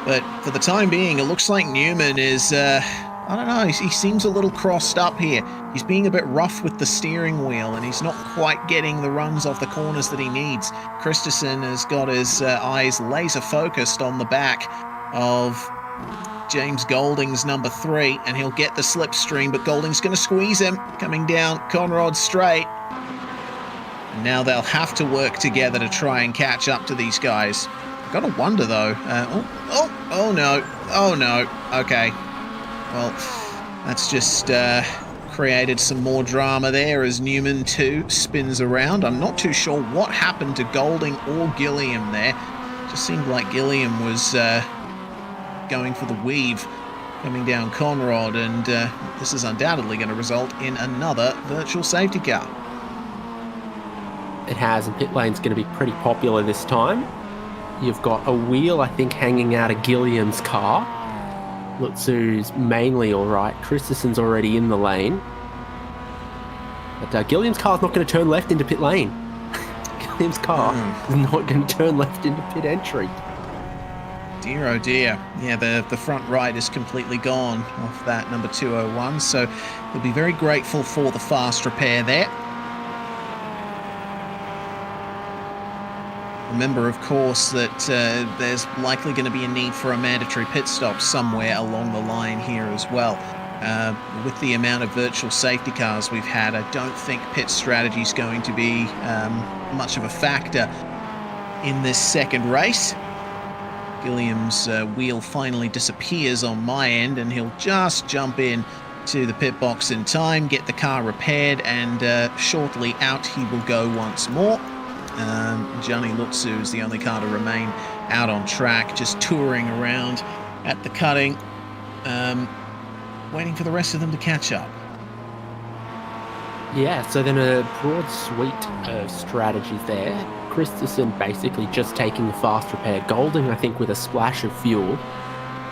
But for the time being, it looks like Newman is, I don't know, he seems a little crossed up here. He's being a bit rough with the steering wheel, and he's not quite getting the runs off the corners that he needs. Christensen has got his eyes laser focused on the back of James Golding's number 3, and he'll get the slipstream, but Golding's going to squeeze him, coming down Conrod straight. And now they'll have to work together to try and catch up to these guys. Gotta wonder though. Oh no. Okay. Well, that's just created some more drama there as Newman too spins around. I'm not too sure what happened to Golding or Gilliam there. Just seemed like Gilliam was going for the weave coming down Conrod, and this is undoubtedly going to result in another virtual safety car. It has, and pit lane's going to be pretty popular this time. You've got a wheel, I think, hanging out of Gilliam's car. Lutzu's mainly all right. Christensen's already in the lane. But Gilliam's car's not going to turn left into pit lane. Gilliam's car is not going to turn left into pit entry. Dear, oh dear. Yeah, the front right is completely gone off that number 201, so they'll be very grateful for the fast repair there. Remember, of course, that there's likely going to be a need for a mandatory pit stop somewhere along the line here as well. With the amount of virtual safety cars we've had, I don't think pit strategy is going to be much of a factor in this second race. Gilliam's wheel finally disappears on my end, and he'll just jump in to the pit box in time, get the car repaired, and shortly out he will go once more. Gianni Lutzu is the only car to remain out on track, just touring around at the cutting, waiting for the rest of them to catch up. Yeah, so then a broad suite of strategies there. Christensen basically just taking the fast repair. Golding, I think, with a splash of fuel.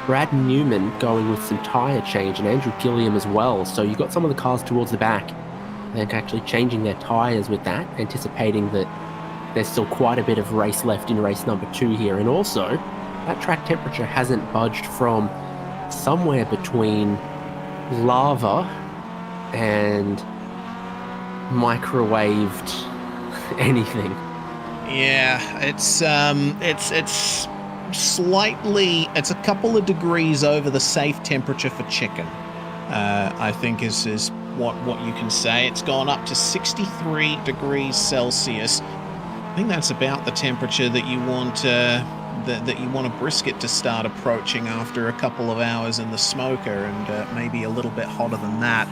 Brad Newman going with some tyre change, and Andrew Gilliam as well. So you've got some of the cars towards the back, and actually changing their tyres with that, anticipating that there's still quite a bit of race left in race number 2 here. And also, that track temperature hasn't budged from somewhere between lava and microwaved anything. Yeah, it's slightly, it's a couple of degrees over the safe temperature for chicken. I think is what you can say. It's gone up to 63 degrees Celsius. I think that's about the temperature that you want that you want a brisket to start approaching after a couple of hours in the smoker, and maybe a little bit hotter than that.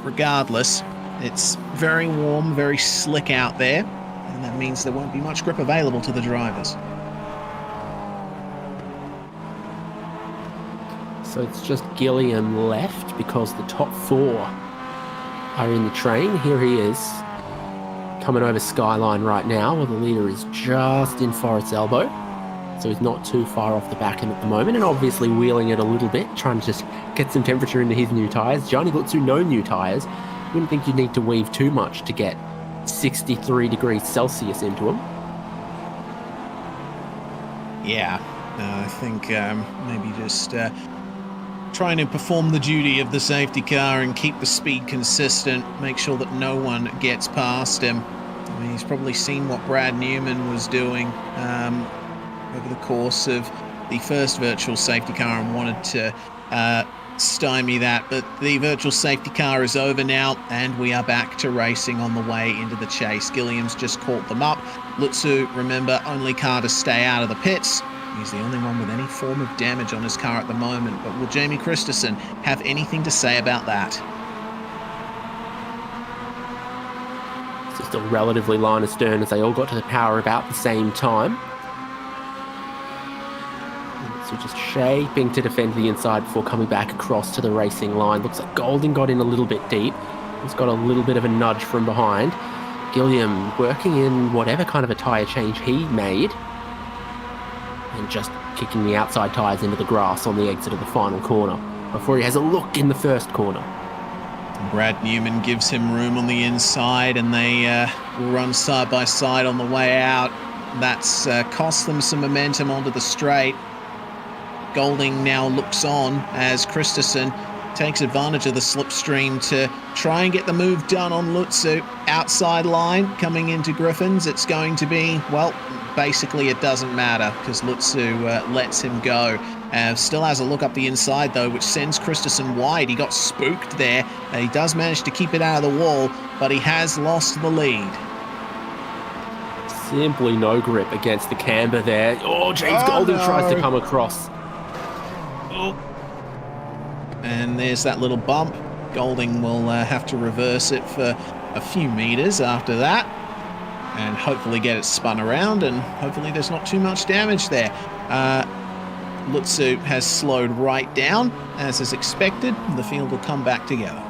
Regardless, it's very warm, very slick out there, and that means there won't be much grip available to the drivers. So it's just Gilliam left because the top 4 are in the train. Here he is, coming over Skyline right now, where the leader is just in Forrest's elbow. So he's not too far off the back end at the moment, and obviously wheeling it a little bit, trying to just get some temperature into his new tyres. Gianni Lutzu, no new tyres. Wouldn't think you'd need to weave too much to get 63 degrees Celsius into him. Yeah, I think maybe just trying to perform the duty of the safety car and keep the speed consistent, make sure that no one gets past him. I mean, he's probably seen what Brad Newman was doing over the course of the first virtual safety car and wanted to stymie that, but the virtual safety car is over now, and we are back to racing on the way into the chase. Gilliam's just caught them up. Lutzu, remember, only car to stay out of the pits. He's the only one with any form of damage on his car at the moment, but will Jamie Christensen have anything to say about that? It's still relatively line astern as they all got to the power about the same time. So just shaping to defend the inside before coming back across to the racing line. Looks like Golding got in a little bit deep. He's got a little bit of a nudge from behind. Gilliam working in whatever kind of a tyre change he made, and just kicking the outside tyres into the grass on the exit of the final corner before he has a look in the first corner. Brad Newman gives him room on the inside, and they will run side by side on the way out. That's cost them some momentum onto the straight. Golding now looks on as Christensen takes advantage of the slipstream to try and get the move done on Lutzu. Outside line coming into Griffins. It's going to be, well, basically it doesn't matter because Lutzu lets him go. Still has a look up the inside though, which sends Christensen wide. He got spooked there. He does manage to keep it out of the wall, but he has lost the lead. Simply no grip against the camber there. Oh, James Golding tries to come across. And there's that little bump. Golding will have to reverse it for a few meters after that, and hopefully get it spun around, and hopefully there's not too much damage there. Lutzu has slowed right down, as is expected. The field will come back together.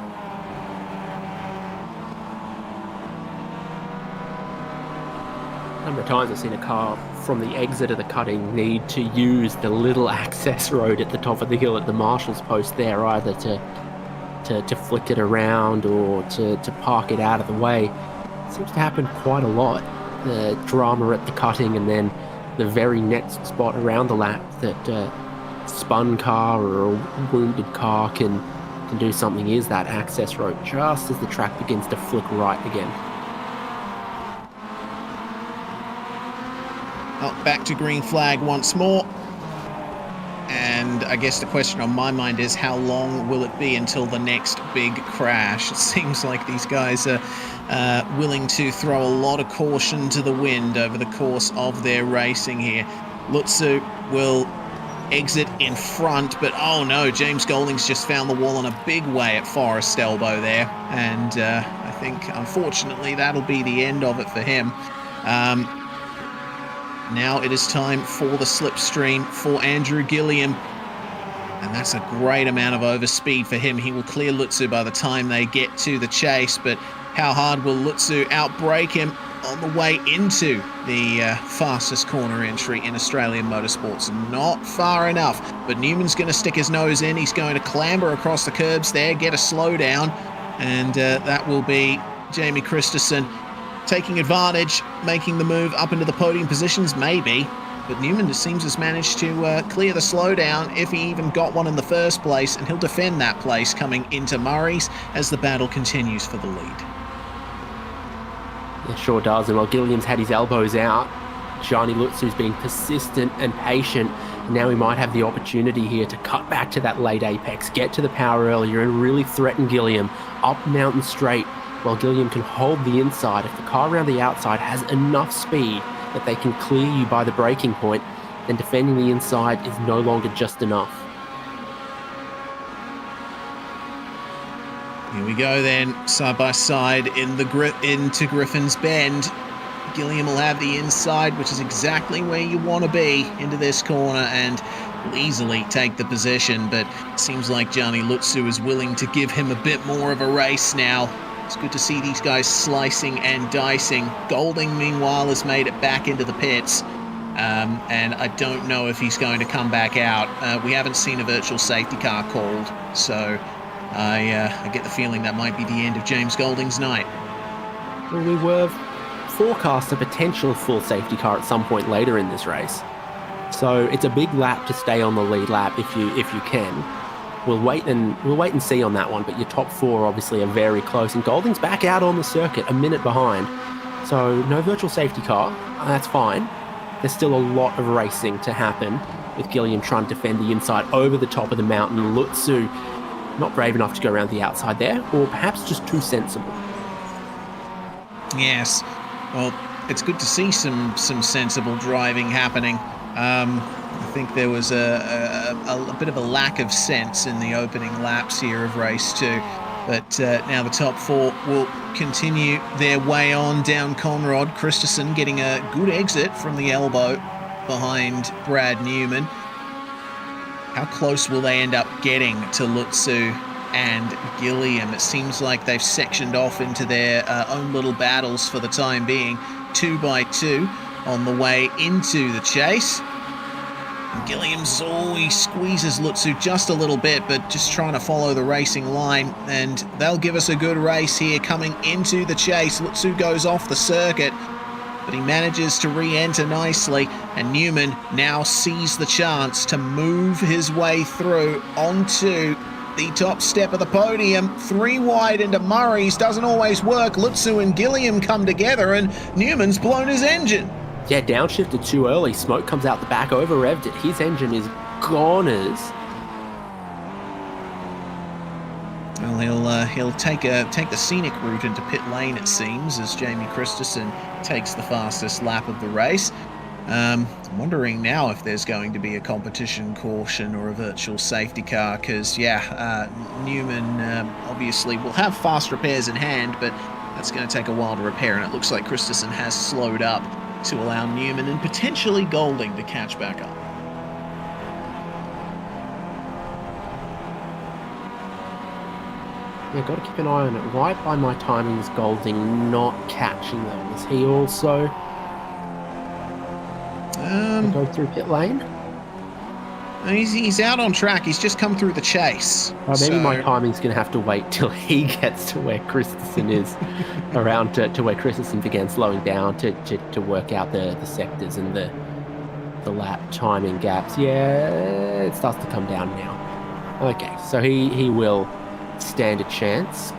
A number of times I've seen a car from the exit of the cutting need to use the little access road at the top of the hill at the marshal's post there, either to flick it around or to park it out of the way. It seems to happen quite a lot. The drama at the cutting, and then the very next spot around the lap that a spun car or a wounded car can do something is that access road just as the track begins to flick right again. Back to green flag once more. And I guess the question on my mind is, how long will it be until the next big crash? It seems like these guys are willing to throw a lot of caution to the wind over the course of their racing here. Lutzu will exit in front, but oh no, James Golding's just found the wall in a big way at Forest Elbow there. And I think, unfortunately, that'll be the end of it for him. Now it is time for the slipstream for Andrew Gilliam. And that's a great amount of overspeed for him. He will clear Lutzu by the time they get to the chase, but how hard will Lutzu outbrake him on the way into the fastest corner entry in Australian motorsports? Not far enough, but Newman's going to stick his nose in. He's going to clamber across the curbs there, get a slowdown, and that will be Jamie Christensen taking advantage, making the move up into the podium positions, maybe. But Newman, it seems, has managed to clear the slowdown, if he even got one in the first place, and he'll defend that place coming into Murray's as the battle continues for the lead. It sure does, and while Gilliam's had his elbows out, Gianni Lutzu's been persistent and patient. Now he might have the opportunity here to cut back to that late apex, get to the power earlier, and really threaten Gilliam up Mountain Straight, while Gilliam can hold the inside. If the car around the outside has enough speed that they can clear you by the braking point, then defending the inside is no longer just enough. Here we go then, side by side into Griffin's Bend. Gilliam will have the inside, which is exactly where you want to be, into this corner, and will easily take the position, but it seems like Gianni Lutzu is willing to give him a bit more of a race now. It's good to see these guys slicing and dicing. Golding, meanwhile, has made it back into the pits, and I don't know if he's going to come back out. We haven't seen a virtual safety car called, so I get the feeling that might be the end of James Golding's night. Well, we were forecast a potential full safety car at some point later in this race, so it's a big lap to stay on the lead lap if you can. We'll wait and see on that one, but your top four obviously are very close, and Golding's back out on the circuit a minute behind. So no virtual safety car, that's fine. There's still a lot of racing to happen with Gilliam trying to defend the inside over the top of the mountain. Lutzu not brave enough to go around the outside there, or perhaps just too sensible. Yes. Well, it's good to see some sensible driving happening. I think there was a bit of a lack of sense in the opening laps here of race 2. But now the top 4 will continue their way on down Conrod. Christensen getting a good exit from the elbow behind Brad Newman. How close will they end up getting to Lutzu and Gilliam? It seems like they've sectioned off into their own little battles for the time being, 2 by 2 on the way into the chase. Gilliam's always squeezes Lutzu just a little bit, but just trying to follow the racing line, and they'll give us a good race here coming into the chase. Lutzu goes off the circuit, but he manages to re-enter nicely, and Newman now sees the chance to move his way through onto the top step of the podium. 3 wide into Murray's, doesn't always work. Lutzu and Gilliam come together, and Newman's blown his engine. Yeah, downshifted too early. Smoke comes out the back, over-revved it. His engine is goners. Well, he'll take the scenic route into pit lane, it seems, as Jamie Christensen takes the fastest lap of the race. I'm wondering now if there's going to be a competition caution or a virtual safety car, because, Newman obviously will have fast repairs in hand, but that's going to take a while to repair, and it looks like Christensen has slowed up to allow Newman and potentially Golding to catch back up. Yeah, got to keep an eye on it. Right by my timings, Golding not catching them. Is he also go through pit lane? He's out on track. He's just come through the chase. Maybe my timing's going to have to wait till he gets to where Christensen is, around to where Christensen began slowing down to work out the sectors and the lap timing gaps. Yeah, it starts to come down now. Okay, so he will stand a chance.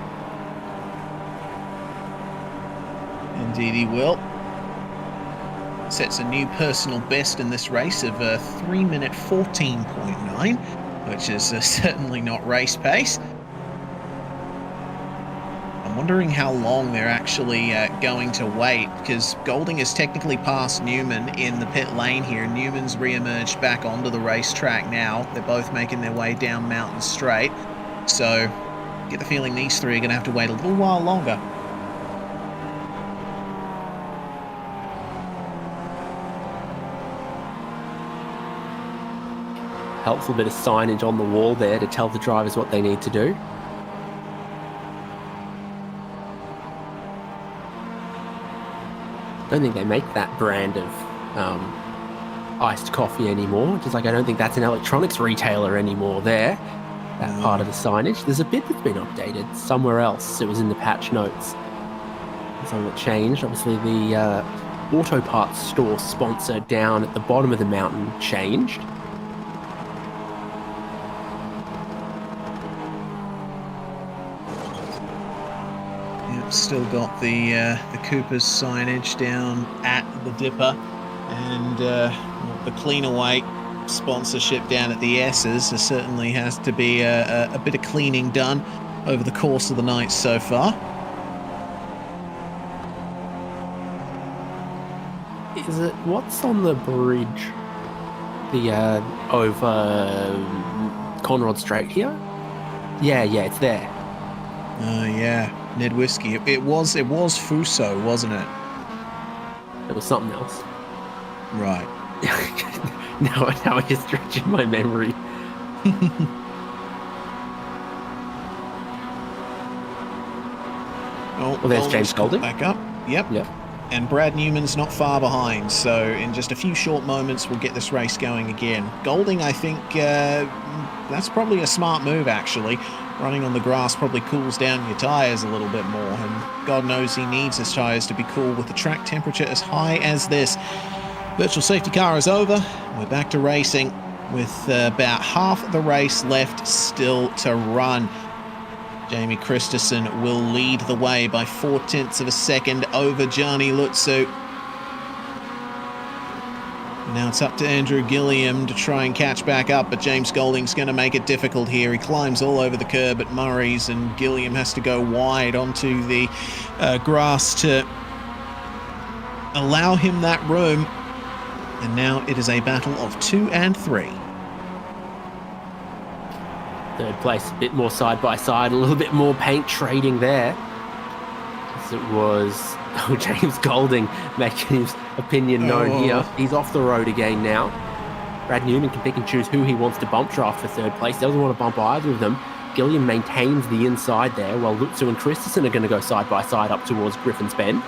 Indeed he will. Sets a new personal best in this race of 3 minute 14.9, which is certainly not race pace. I'm wondering how long they're actually going to wait, because Golding is technically past Newman in the pit lane here. Newman's re-emerged back onto the racetrack now. They're both making their way down Mountain Straight. So, I get the feeling these three are going to have to wait a little while longer. Helpful bit of signage on the wall there to tell the drivers what they need to do. I don't think they make that brand of iced coffee anymore. Just like I don't think that's an electronics retailer anymore there, that part of the signage. There's a bit that's been updated somewhere else. It was in the patch notes. Something that changed. Obviously the auto parts store sponsor down at the bottom of the mountain changed. Still got the Cooper's signage down at the Dipper, and the Cleanaway sponsorship down at the S's. There certainly has to be a bit of cleaning done over the course of the night so far. Is it what's on the bridge? The over Conrod Strait here? Yeah, it's there. Yeah. Ned Whiskey. It was Fuso, wasn't it? It was something else. Right. now I'm just stretching my memory. Well, there's James Golding. Back up. Yep. And Brad Newman's not far behind, so in just a few short moments we'll get this race going again. Golding, I think that's probably a smart move, actually. Running on the grass probably cools down your tyres a little bit more, and God knows he needs his tyres to be cool with the track temperature as high as this. Virtual safety car is over. We're back to racing with about half the race left still to run. Jamie Christensen will lead the way by 0.4 of a second over Gianni Lutzu. Now it's up to Andrew Gilliam to try and catch back up, but James Golding's going to make it difficult here. He climbs all over the curb at Murray's, and Gilliam has to go wide onto the grass to allow him that room. And now it is a battle of 2 and 3. Third place, a bit more side by side, a little bit more paint trading there. As it was James Golding making his opinion known here. He's off the road again now. Brad Newman can pick and choose who he wants to bump draft for third place. Doesn't want to bump either of them. Gilliam maintains the inside there, while Lutzu and Christensen are going to go side by side up towards Griffin's Bend.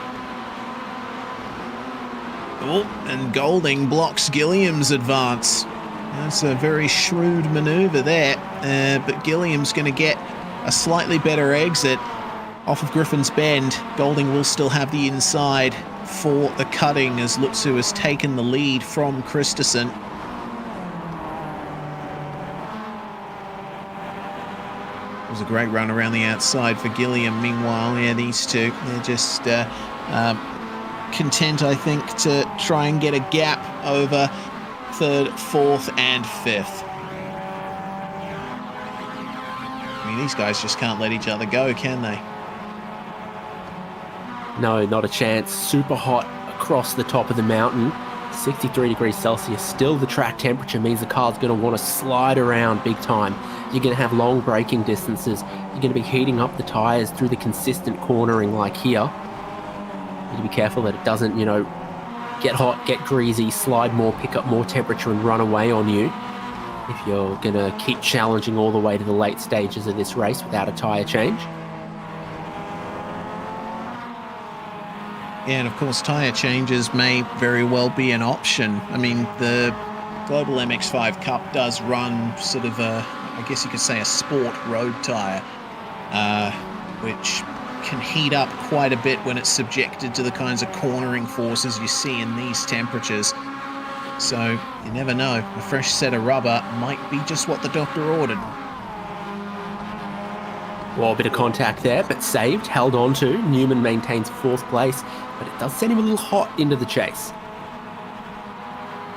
Oh, and Golding blocks Gilliam's advance. That's a very shrewd manoeuvre there, but Gilliam's going to get a slightly better exit off of Griffin's Bend. Golding will still have the inside for the cutting as Lutzu has taken the lead from Christensen. It was a great run around the outside for Gilliam. Meanwhile, yeah, these two, they're just content, I think, to try and get a gap over third, fourth, and fifth. I mean, these guys just can't let each other go, can they? No, not a chance. Super hot across the top of the mountain. 63 degrees Celsius. Still the track temperature means the car's going to want to slide around big time. You're going to have long braking distances. You're going to be heating up the tyres through the consistent cornering like here. You need to be careful that it doesn't, get hot, get greasy, slide more, pick up more temperature and run away on you. If you're going to keep challenging all the way to the late stages of this race without a tyre change. Yeah, and of course, tyre changes may very well be an option. I mean, the Global MX5 Cup does run sort of I guess you could say a sport road tyre, which can heat up quite a bit when it's subjected to the kinds of cornering forces you see in these temperatures. So you never know, a fresh set of rubber might be just what the doctor ordered. Well, a bit of contact there, but saved, held on to. Newman maintains fourth place, but it does send him a little hot into the chase.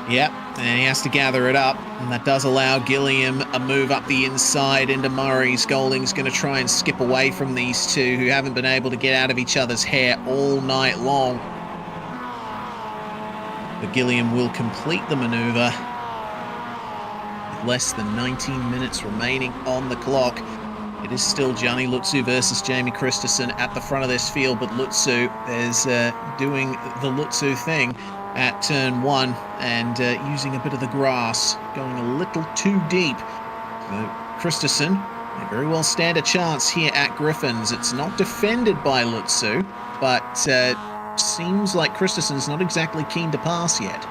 Yep, and he has to gather it up, and that does allow Gilliam a move up the inside into Murray's. Golding's going to try and skip away from these two who haven't been able to get out of each other's hair all night long. But Gilliam will complete the manoeuvre with less than 19 minutes remaining on the clock. It is still Gianni Lutzu versus Jamie Christensen at the front of this field, but Lutzu is doing the Lutzu thing at turn 1 and using a bit of the grass, going a little too deep. So Christensen may very well stand a chance here at Griffin's. It's not defended by Lutzu, but seems like Christensen's not exactly keen to pass yet.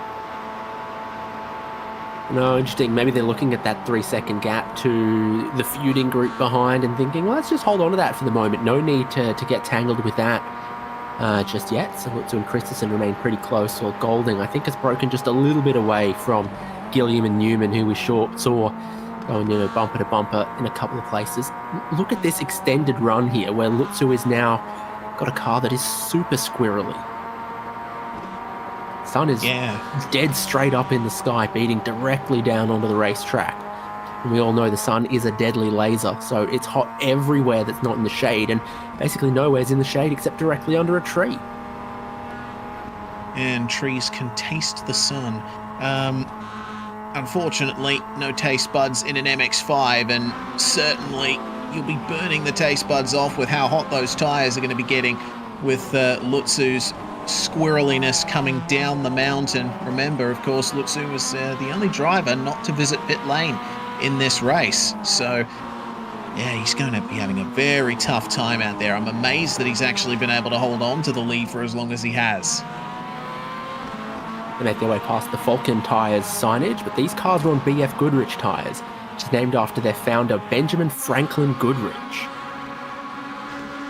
No, interesting. Maybe they're looking at that 3-second gap to the feuding group behind and thinking, well, let's just hold on to that for the moment. No need to get tangled with that just yet. So Lutzu and Christensen remain pretty close. While Golding, I think, has broken just a little bit away from Gilliam and Newman, who we saw going, bumper to bumper in a couple of places. Look at this extended run here, where Lutzu is now got a car that is super squirrely. Sun is dead straight up in the sky, beating directly down onto the racetrack. And we all know the sun is a deadly laser, so it's hot everywhere that's not in the shade, and basically nowhere's in the shade except directly under a tree. And trees can taste the sun. Unfortunately, no taste buds in an MX5, and certainly you'll be burning the taste buds off with how hot those tyres are going to be getting with Lutzu's squirreliness coming down the mountain. Remember, of course, Lutzu was the only driver not to visit pit lane in this race. So, yeah, he's going to be having a very tough time out there. I'm amazed that he's actually been able to hold on to the lead for as long as he has. They make their way past the Falcon Tyres signage, but these cars are on BF Goodrich tyres, which is named after their founder, Benjamin Franklin Goodrich.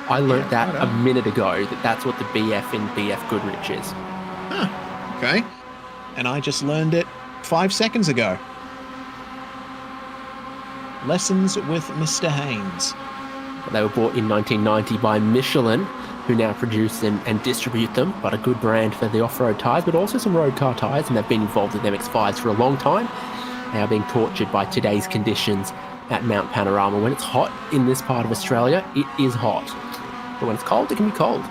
I learnt that a minute ago, that's what the BF in BF Goodrich is. Huh, okay. And I just learned it 5 seconds ago. Lessons with Mr. Haynes. They were bought in 1990 by Michelin, who now produce and distribute them, but a good brand for the off-road tyres, but also some road car tyres, and they've been involved with MX5s for a long time. They are being tortured by today's conditions at Mount Panorama. When it's hot in this part of Australia, it is hot. But when it's cold, it can be cold.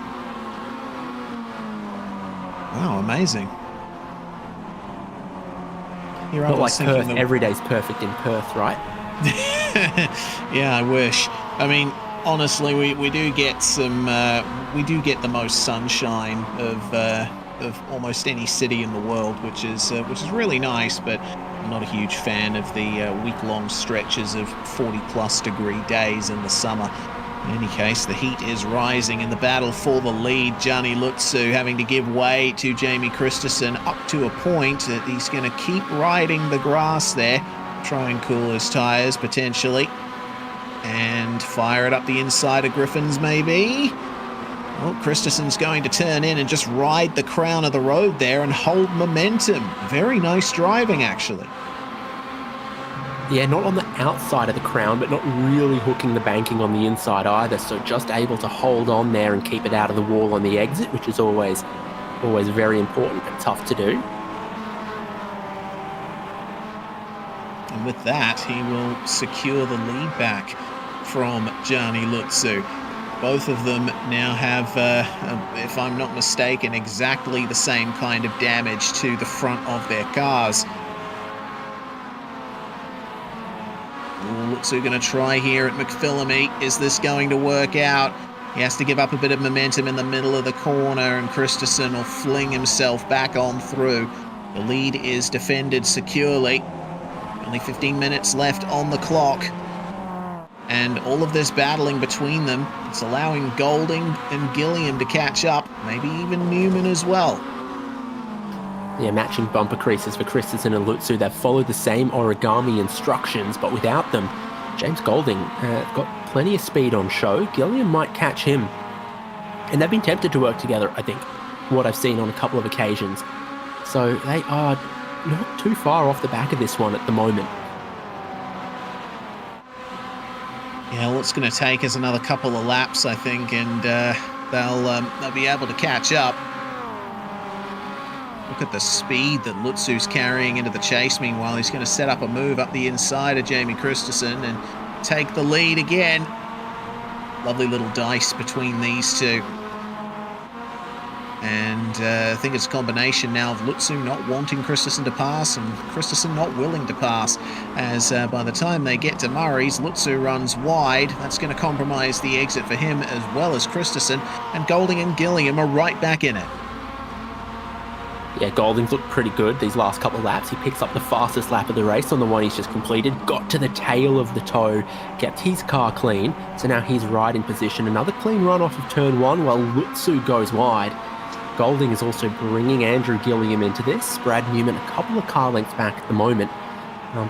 Wow, amazing. Here Not like Perth, every day's perfect in Perth, right? Yeah, I wish. I mean, honestly, we do get some, we do get the most sunshine of almost any city in the world, which is really nice, but I'm not a huge fan of the week-long stretches of 40-plus degree days in the summer. In any case, the heat is rising in the battle for the lead. Gianni Lutsu having to give way to Jamie Christensen up to a point that he's going to keep riding the grass there, try and cool his tyres potentially, and fire it up the inside of Griffin's maybe. Well, Christensen's going to turn in and just ride the crown of the road there and hold momentum. Very nice driving, actually. Yeah, not on the outside of the crown, but not really hooking the banking on the inside either. So just able to hold on there and keep it out of the wall on the exit, which is always very important, but tough to do. And with that, he will secure the lead back from Gianni Lutsu. Both of them now have, if I'm not mistaken, exactly the same kind of damage to the front of their cars. Lutsu going to try here at McPhillamy. Is this going to work out? He has to give up a bit of momentum in the middle of the corner, and Christensen will fling himself back on through. The lead is defended securely. Only 15 minutes left on the clock. And all of this battling between them, it's allowing Golding and Gilliam to catch up, maybe even Newman as well. Yeah, matching bumper creases for Christensen and Lutsu. They've followed the same origami instructions, but without them. James Golding got plenty of speed on show. Gilliam might catch him. And they've been tempted to work together, I think, what I've seen on a couple of occasions. So they are not too far off the back of this one at the moment. Yeah, all it's going to take is another couple of laps, I think, and they'll be able to catch up. Look at the speed that Lutsu's carrying into the chase. Meanwhile, he's going to set up a move up the inside of Jamie Christensen and take the lead again. Lovely little dice between these two. And I think it's a combination now of Lutsu not wanting Christensen to pass and Christensen not willing to pass, as by the time they get to Murray's, Lutsu runs wide. That's going to compromise the exit for him as well as Christensen, and Golding and Gilliam are right back in it. Yeah, Golding's looked pretty good these last couple of laps. He picks up the fastest lap of the race on the one he's just completed, got to the tail of the toe, kept his car clean, so now he's right in position. Another clean run off of turn one while Lutsu goes wide. Golding is also bringing Andrew Gilliam into this. Brad Newman a couple of car lengths back at the moment,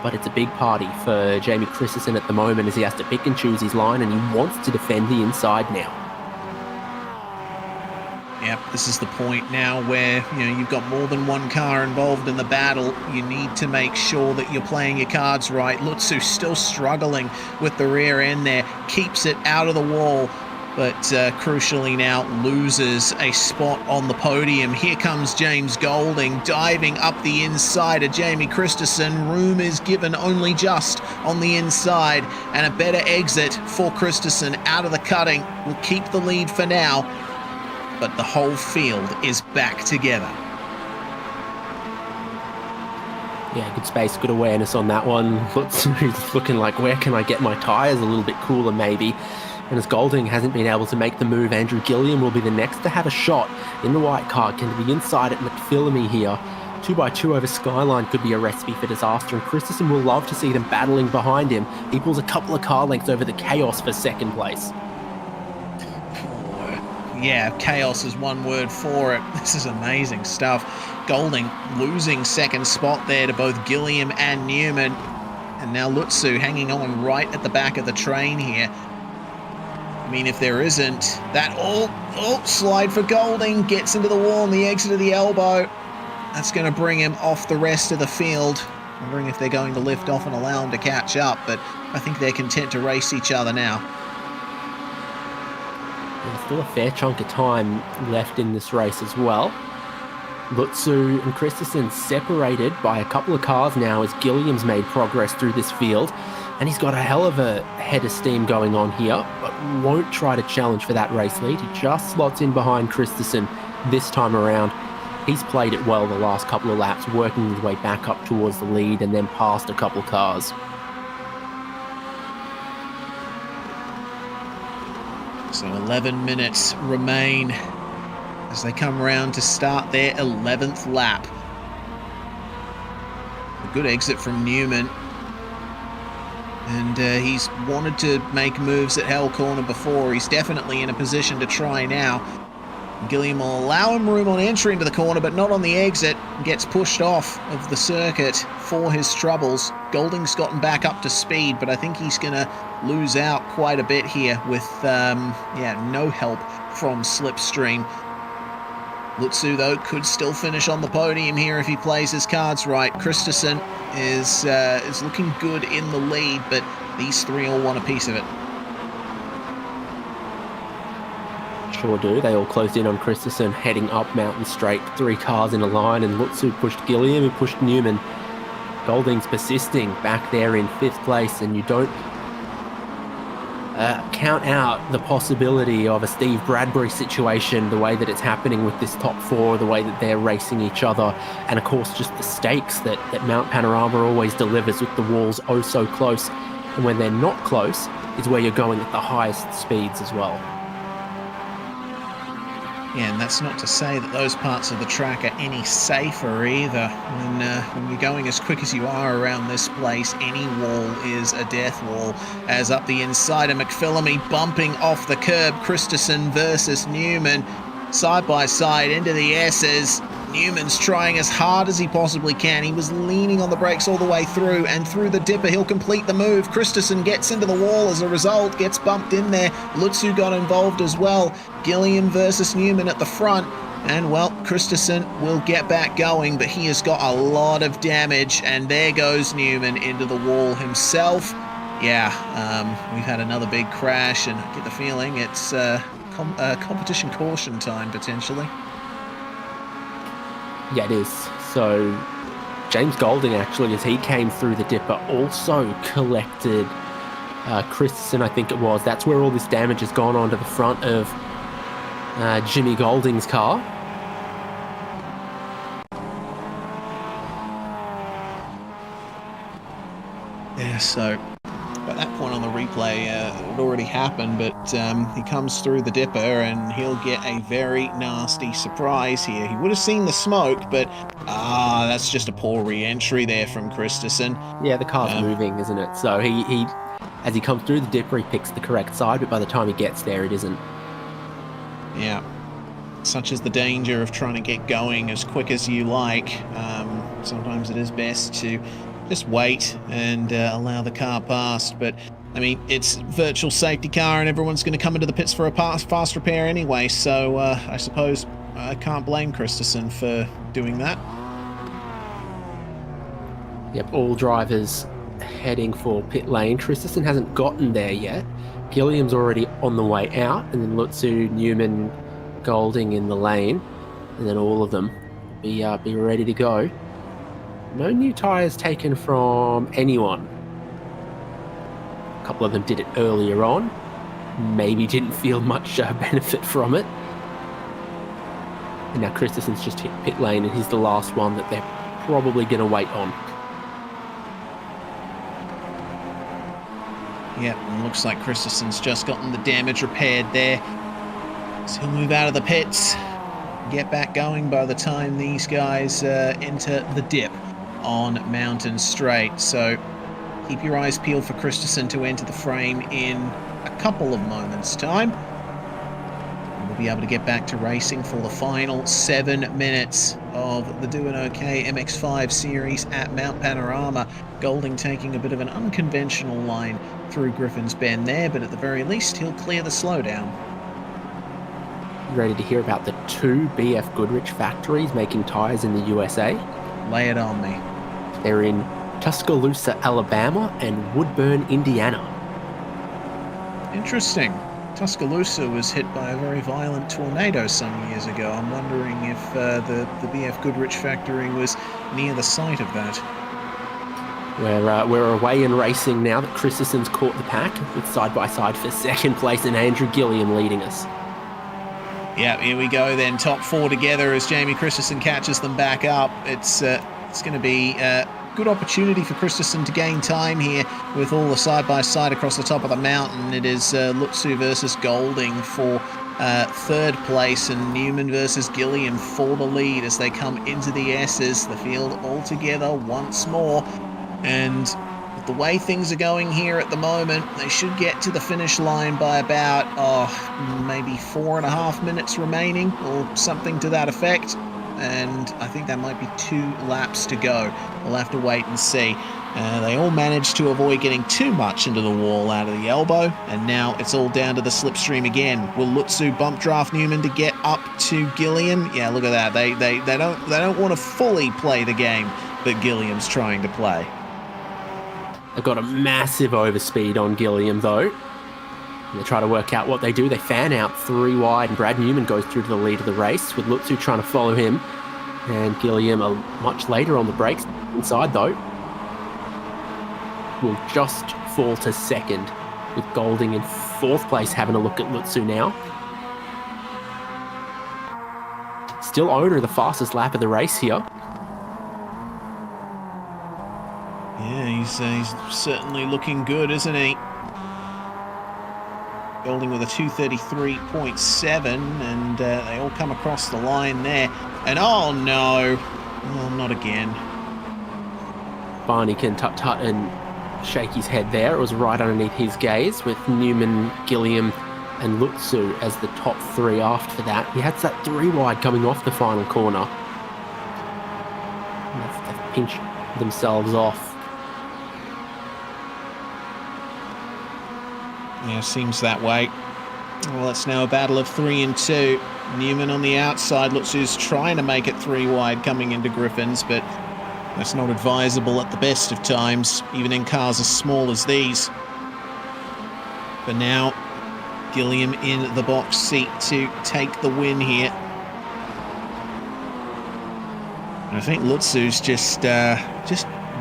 but it's a big party for Jamie Christensen at the moment as he has to pick and choose his line, and he wants to defend the inside now. Yep, this is the point now where, you've got more than one car involved in the battle. You need to make sure that you're playing your cards right. Lutsu's still struggling with the rear end there, keeps it out of the wall, but crucially now loses a spot on the podium. Here comes James Golding diving up the inside of Jamie Christensen. Room is given only just on the inside, and a better exit for Christensen out of the cutting will keep the lead for now. But the whole field is back together. Yeah, good space, good awareness on that one. Lutsu's looking like, where can I get my tyres a little bit cooler maybe? And as Golding hasn't been able to make the move, Andrew Gilliam will be the next to have a shot in the white car. Can be inside at McPhillamy here. 2x2 over Skyline could be a recipe for disaster, and Christensen will love to see them battling behind him. He pulls a couple of car lengths over the Chaos for second place. Yeah, chaos is one word for it. This is amazing stuff. Golding losing second spot there to both Gilliam and Newman. And now Lutsu hanging on right at the back of the train here. I mean, if there isn't, that slide for Golding, gets into the wall on the exit of the elbow. That's going to bring him off the rest of the field. I'm wondering if they're going to lift off and allow him to catch up, but I think they're content to race each other now. There's still a fair chunk of time left in this race as well. Lutzu and Christensen separated by a couple of cars now as Gilliam's made progress through this field. And he's got a hell of a head of steam going on here, but won't try to challenge for that race lead. He just slots in behind Christensen this time around. He's played it well the last couple of laps, working his way back up towards the lead and then past a couple of cars. So 11 minutes remain as they come round to start their 11th lap. A good exit from Newman. And he's wanted to make moves at Hell Corner before. He's definitely in a position to try now. Gilliam will allow him room on entry into the corner, but not on the exit. Gets pushed off of the circuit for his troubles. Golding's gotten back up to speed, but I think he's going to lose out quite a bit here with no help from Slipstream. Lutzu, though, could still finish on the podium here if he plays his cards right. Christensen is looking good in the lead, but these three all want a piece of it. Sure do. They all closed in on Christensen heading up Mountain Straight. 3 cars in a line, and Lutzu pushed Gilliam, who pushed Newman. Golding's persisting back there in 5th place, and you don't count out the possibility of a Steve Bradbury situation, the way that it's happening with this top 4, the way that they're racing each other, and of course just the stakes that Mount Panorama always delivers with the walls oh so close. And when they're not close is where you're going at the highest speeds as well. Yeah, and that's not to say that those parts of the track are any safer either. When you're going as quick as you are around this place, any wall is a death wall. As up the inside of McPhillamy, bumping off the curb, Christensen versus Newman. Side by side into the S's. Newman's trying as hard as he possibly can. He was leaning on the brakes all the way through, and through the dipper he'll complete the move. Christensen gets into the wall as a result, gets bumped in there. Lutzu got involved as well. Gilliam versus Newman at the front, and well, Christensen will get back going, but he has got a lot of damage, and there goes Newman into the wall himself. Yeah, we've had another big crash, and I get the feeling it's competition caution time potentially. Yeah, it is. So James Golding, actually, as he came through the dipper, also collected Christensen, I think it was. That's where all this damage has gone onto the front of Jimmy Golding's car. Yeah, so at that point on the replay, it had already happened, but he comes through the dipper and he'll get a very nasty surprise here. He would have seen the smoke, but that's just a poor re-entry there from Christensen. Yeah, the car's moving, isn't it? So he as he comes through the dipper, he picks the correct side, but by the time he gets there, it isn't. Yeah. Such is the danger of trying to get going as quick as you like. Sometimes it is best to just wait and allow the car past. But, I mean, it's virtual safety car and everyone's going to come into the pits for a fast repair anyway. So I suppose I can't blame Christensen for doing that. Yep, all drivers heading for pit lane. Christensen hasn't gotten there yet. Gilliam's already on the way out, and then Lutzu, Newman, Golding in the lane, and then all of them be ready to go. No new tyres taken from anyone. A couple of them did it earlier on. Maybe didn't feel much benefit from it. And now Christensen's just hit pit lane, and he's the last one that they're probably going to wait on. Yep, and looks like Christensen's just gotten the damage repaired there. So he'll move out of the pits, get back going by the time these guys enter the dip on Mountain Straight. So keep your eyes peeled for Christensen to enter the frame in a couple of moments' time. And we'll be able to get back to racing for the final 7 minutes of the DoohanOK MX5 series at Mount Panorama. Golding taking a bit of an unconventional line through Griffin's Bend there, but at the very least he'll clear the slowdown. Ready to hear about the 2 BF Goodrich factories making tyres in the USA? Lay it on me. They're in Tuscaloosa, Alabama and Woodburn, Indiana. Interesting. Tuscaloosa was hit by a very violent tornado some years ago. I'm wondering if the BF Goodrich factory was near the site of that. We're away in racing now that Christensen's caught the pack with side-by-side for second place and Andrew Gilliam leading us. Yeah, here we go then. Top four together as Jamie Christensen catches them back up. It's going to be a good opportunity for Christensen to gain time here with all the side-by-side across the top of the mountain. It is Lutzu versus Golding for third place and Newman versus Gilliam for the lead as they come into the S's. The field all together once more. And with the way things are going here at the moment, they should get to the finish line by about, maybe 4.5 minutes remaining or something to that effect. And I think that might be 2 laps to go. We'll have to wait and see. They all managed to avoid getting too much into the wall out of the elbow, and now it's all down to the slipstream again. Will Lutzu bump draft Newman to get up to Gilliam? Yeah, look at that. They don't want to fully play the game that Gilliam's trying to play. They've got a massive overspeed on Gilliam though. And they try to work out what they do. They fan out 3 wide and Brad Newman goes through to the lead of the race with Lutzu trying to follow him. And Gilliam much later on the brakes. Inside though, will just fall to second with Golding in 4th place having a look at Lutzu now. Still owner of the fastest lap of the race here. Yeah, he's certainly looking good, isn't he? Golding with a 2:33.7, and they all come across the line there. And oh no, not again. Barney can tut-tut and shake his head there. It was right underneath his gaze with Newman, Gilliam and Lutzu as the top 3 after that. He had that 3 wide coming off the final corner. And they've pinched themselves off. Yeah, seems that way. Well, it's now a battle of 3 and 2. Newman on the outside. Lutzu's trying to make it 3 wide coming into Griffins, but that's not advisable at the best of times, even in cars as small as these. But now, Gilliam in the box seat to take the win here. And I think Lutzu's just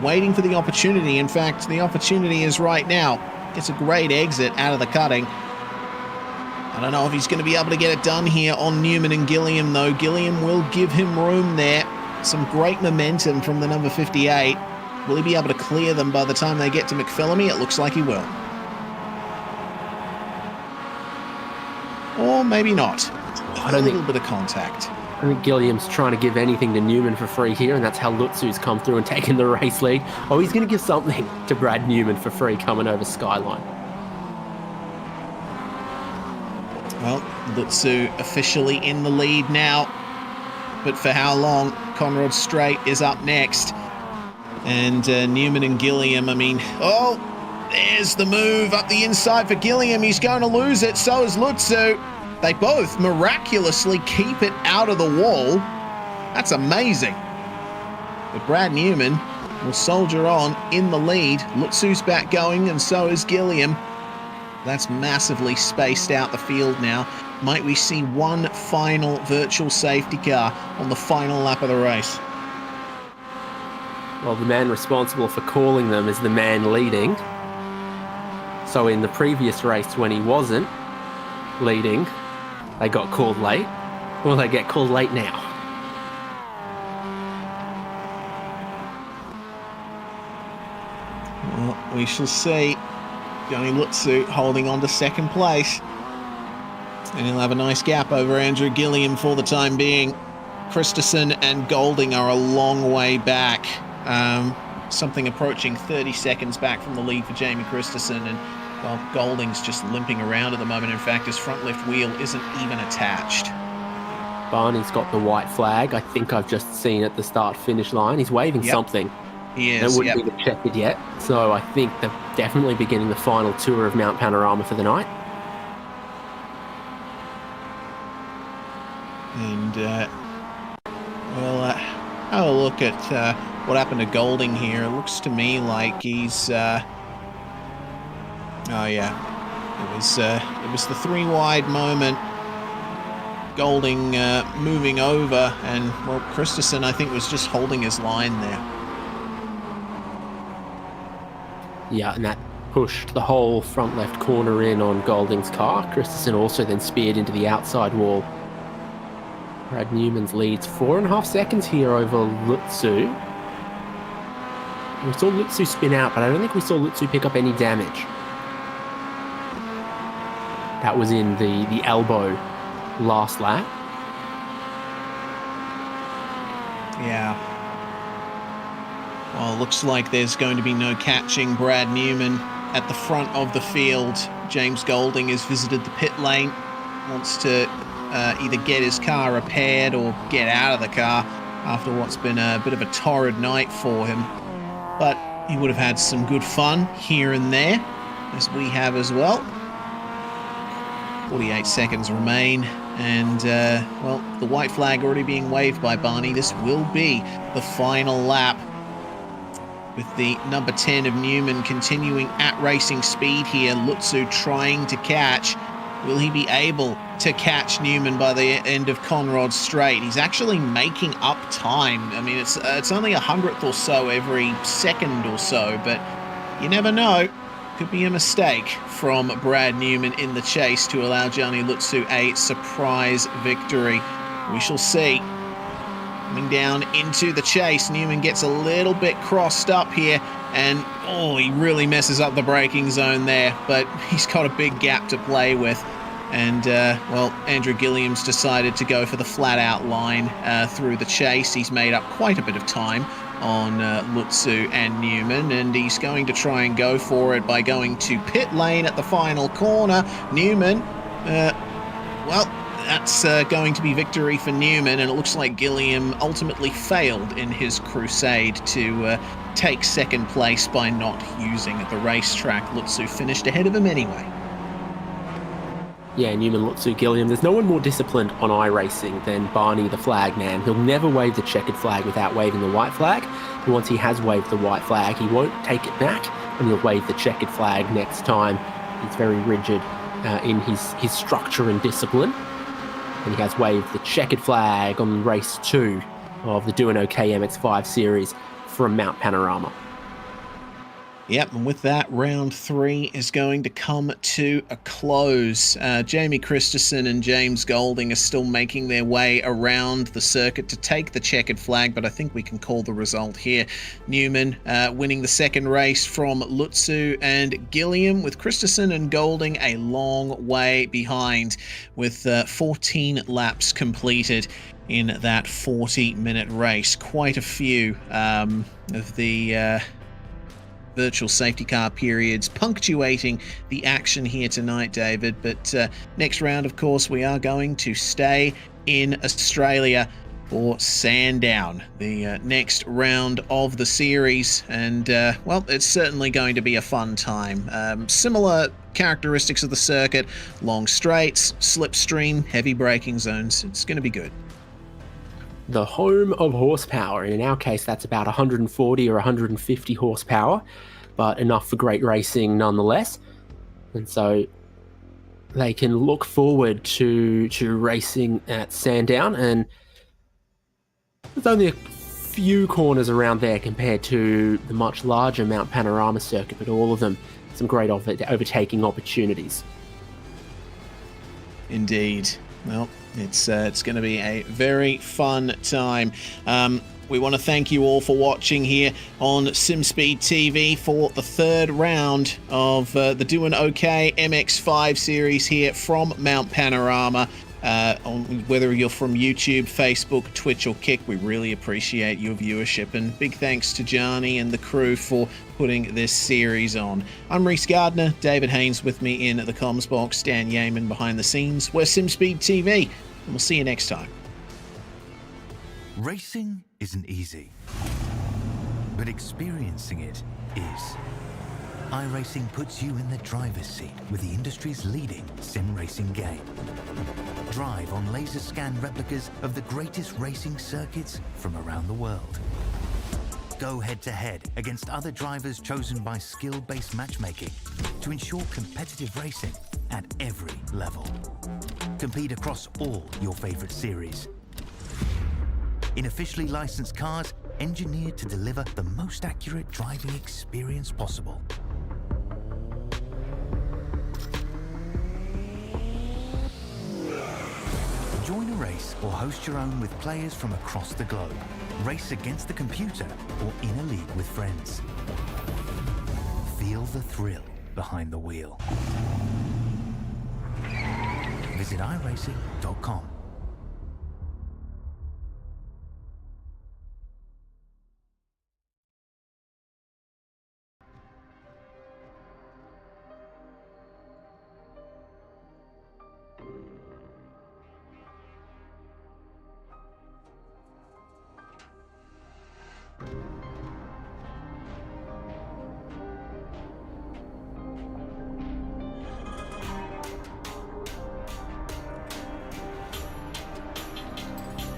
waiting for the opportunity. In fact, the opportunity is right now. Gets a great exit out of the cutting. I don't know if he's going to be able to get it done here on Newman and Gilliam, though. Gilliam will give him room there. Some great momentum from the number 58. Will he be able to clear them by the time they get to McPhillamy? It looks like he will. Or maybe not. A little bit of contact. I think Gilliam's trying to give anything to Newman for free here, and that's how Lutzu's come through and taken the race lead. Oh, he's going to give something to Brad Newman for free coming over Skyline. Well, Lutzu officially in the lead now. But for how long? Conrad Strait is up next. And Newman and Gilliam, there's the move up the inside for Gilliam. He's going to lose it, so is Lutzu. They both miraculously keep it out of the wall. That's amazing. But Brad Newman will soldier on in the lead. Lutzu's back going, and so is Gilliam. That's massively spaced out the field now. Might we see one final virtual safety car on the final lap of the race? Well, the man responsible for calling them is the man leading. So in the previous race when he wasn't leading, they got called late. Well, they get called late now. Well, we shall see. Johnny Lutzu holding on to second place. And he'll have a nice gap over Andrew Gilliam for the time being. Christensen and Golding are a long way back. Something approaching 30 seconds back from the lead for Jamie Christensen. And, well, Golding's just limping around at the moment. In fact, his front left wheel isn't even attached. Barney's got the white flag. I think I've just seen at the start-finish line. He's waving something. He is, It wouldn't be checked yet. So I think they're definitely beginning the final tour of Mount Panorama for the night. And we'll have a look at what happened to Golding here. It looks to me like he's... It was the three wide moment. Golding moving over, and well, Christensen I think was just holding his line there. Yeah, and that pushed the whole front left corner in on Golding's car. Christensen also then speared into the outside wall. Brad Newman's leads 4.5 seconds here over Lutzu. We saw Lutzu spin out, but I don't think we saw Lutzu pick up any damage. That was in the elbow last lap. Yeah. Well, looks like there's going to be no catching Brad Newman at the front of the field. James Golding has visited the pit lane, wants to either get his car repaired or get out of the car after what's been a bit of a torrid night for him. But he would have had some good fun here and there, as we have as well. 48 seconds remain, and well, the white flag already being waved by Barney. This will be the final lap, with the number 10 of Newman continuing at racing speed here. Lutzu trying to catch. Will he be able to catch Newman by the end of Conrod Straight? He's actually making up time. I mean, it's only 100th or so every second or so, but you never know. Could be a mistake from Brad Newman in the chase to allow Gianni Lutzu a surprise victory. We shall see. Coming down into the chase, Newman gets a little bit crossed up here, and oh, he really messes up the braking zone there, but he's got a big gap to play with. And, well, Andrew Gilliam's decided to go for the flat-out line through the chase. He's made up quite a bit of time on Lutzu and Newman, and he's going to try and go for it by going to pit lane at the final corner. Newman, well, that's going to be victory for Newman, and it looks like Gilliam ultimately failed in his crusade to take second place by not using the racetrack. Lutzu finished ahead of him anyway. Yeah, Newman, Lutzu, Gilliam. There's no one more disciplined on iRacing than Barney the flag man. He'll never wave the checkered flag without waving the white flag. And once he has waved the white flag, he won't take it back, and he'll wave the checkered flag next time. He's very rigid in his structure and discipline. And he has waved the checkered flag on race 2 of the DoohanOK MX5 series from Mount Panorama. Yep, and with that, round 3 is going to come to a close. Jamie Christensen and James Golding are still making their way around the circuit to take the checkered flag, but I think we can call the result here. Newman winning the second race from Lutzu and Gilliam, with Christensen and Golding a long way behind, with 14 laps completed in that 40-minute race. Quite a few of the virtual safety car periods punctuating the action here tonight, David. But next round, of course, we are going to stay in Australia for Sandown, the next round of the series. And, well, it's certainly going to be a fun time. Similar characteristics of the circuit: long straights, slipstream, heavy braking zones. It's going to be good. The home of horsepower, and in our case that's about 140 or 150 horsepower, but enough for great racing nonetheless. And so they can look forward to racing at Sandown, and there's only a few corners around there compared to the much larger Mount Panorama circuit, but all of them some great overtaking opportunities. Indeed. Well, it's going to be a very fun time. We want to thank you all for watching here on SimSpeed TV for the third round of the DoohanOK MX5 series here from Mount Panorama. Whether you're from YouTube, Facebook, Twitch or Kick, we really appreciate your viewership, and big thanks to Gianni and the crew for putting this series on. I'm Reese Gardner, David Haynes with me in the comms box, Dan Yeaman behind the scenes. We're SimSpeed TV, and we'll see you next time. Racing isn't easy, but experiencing it is. iRacing puts you in the driver's seat with the industry's leading sim racing game. Drive on laser scan replicas of the greatest racing circuits from around the world. Go head-to-head against other drivers chosen by skill-based matchmaking to ensure competitive racing at every level. Compete across all your favorite series. In officially licensed cars, engineered to deliver the most accurate driving experience possible. Join a race or host your own with players from across the globe. Race against the computer or in a league with friends. Feel the thrill behind the wheel. Visit iRacing.com.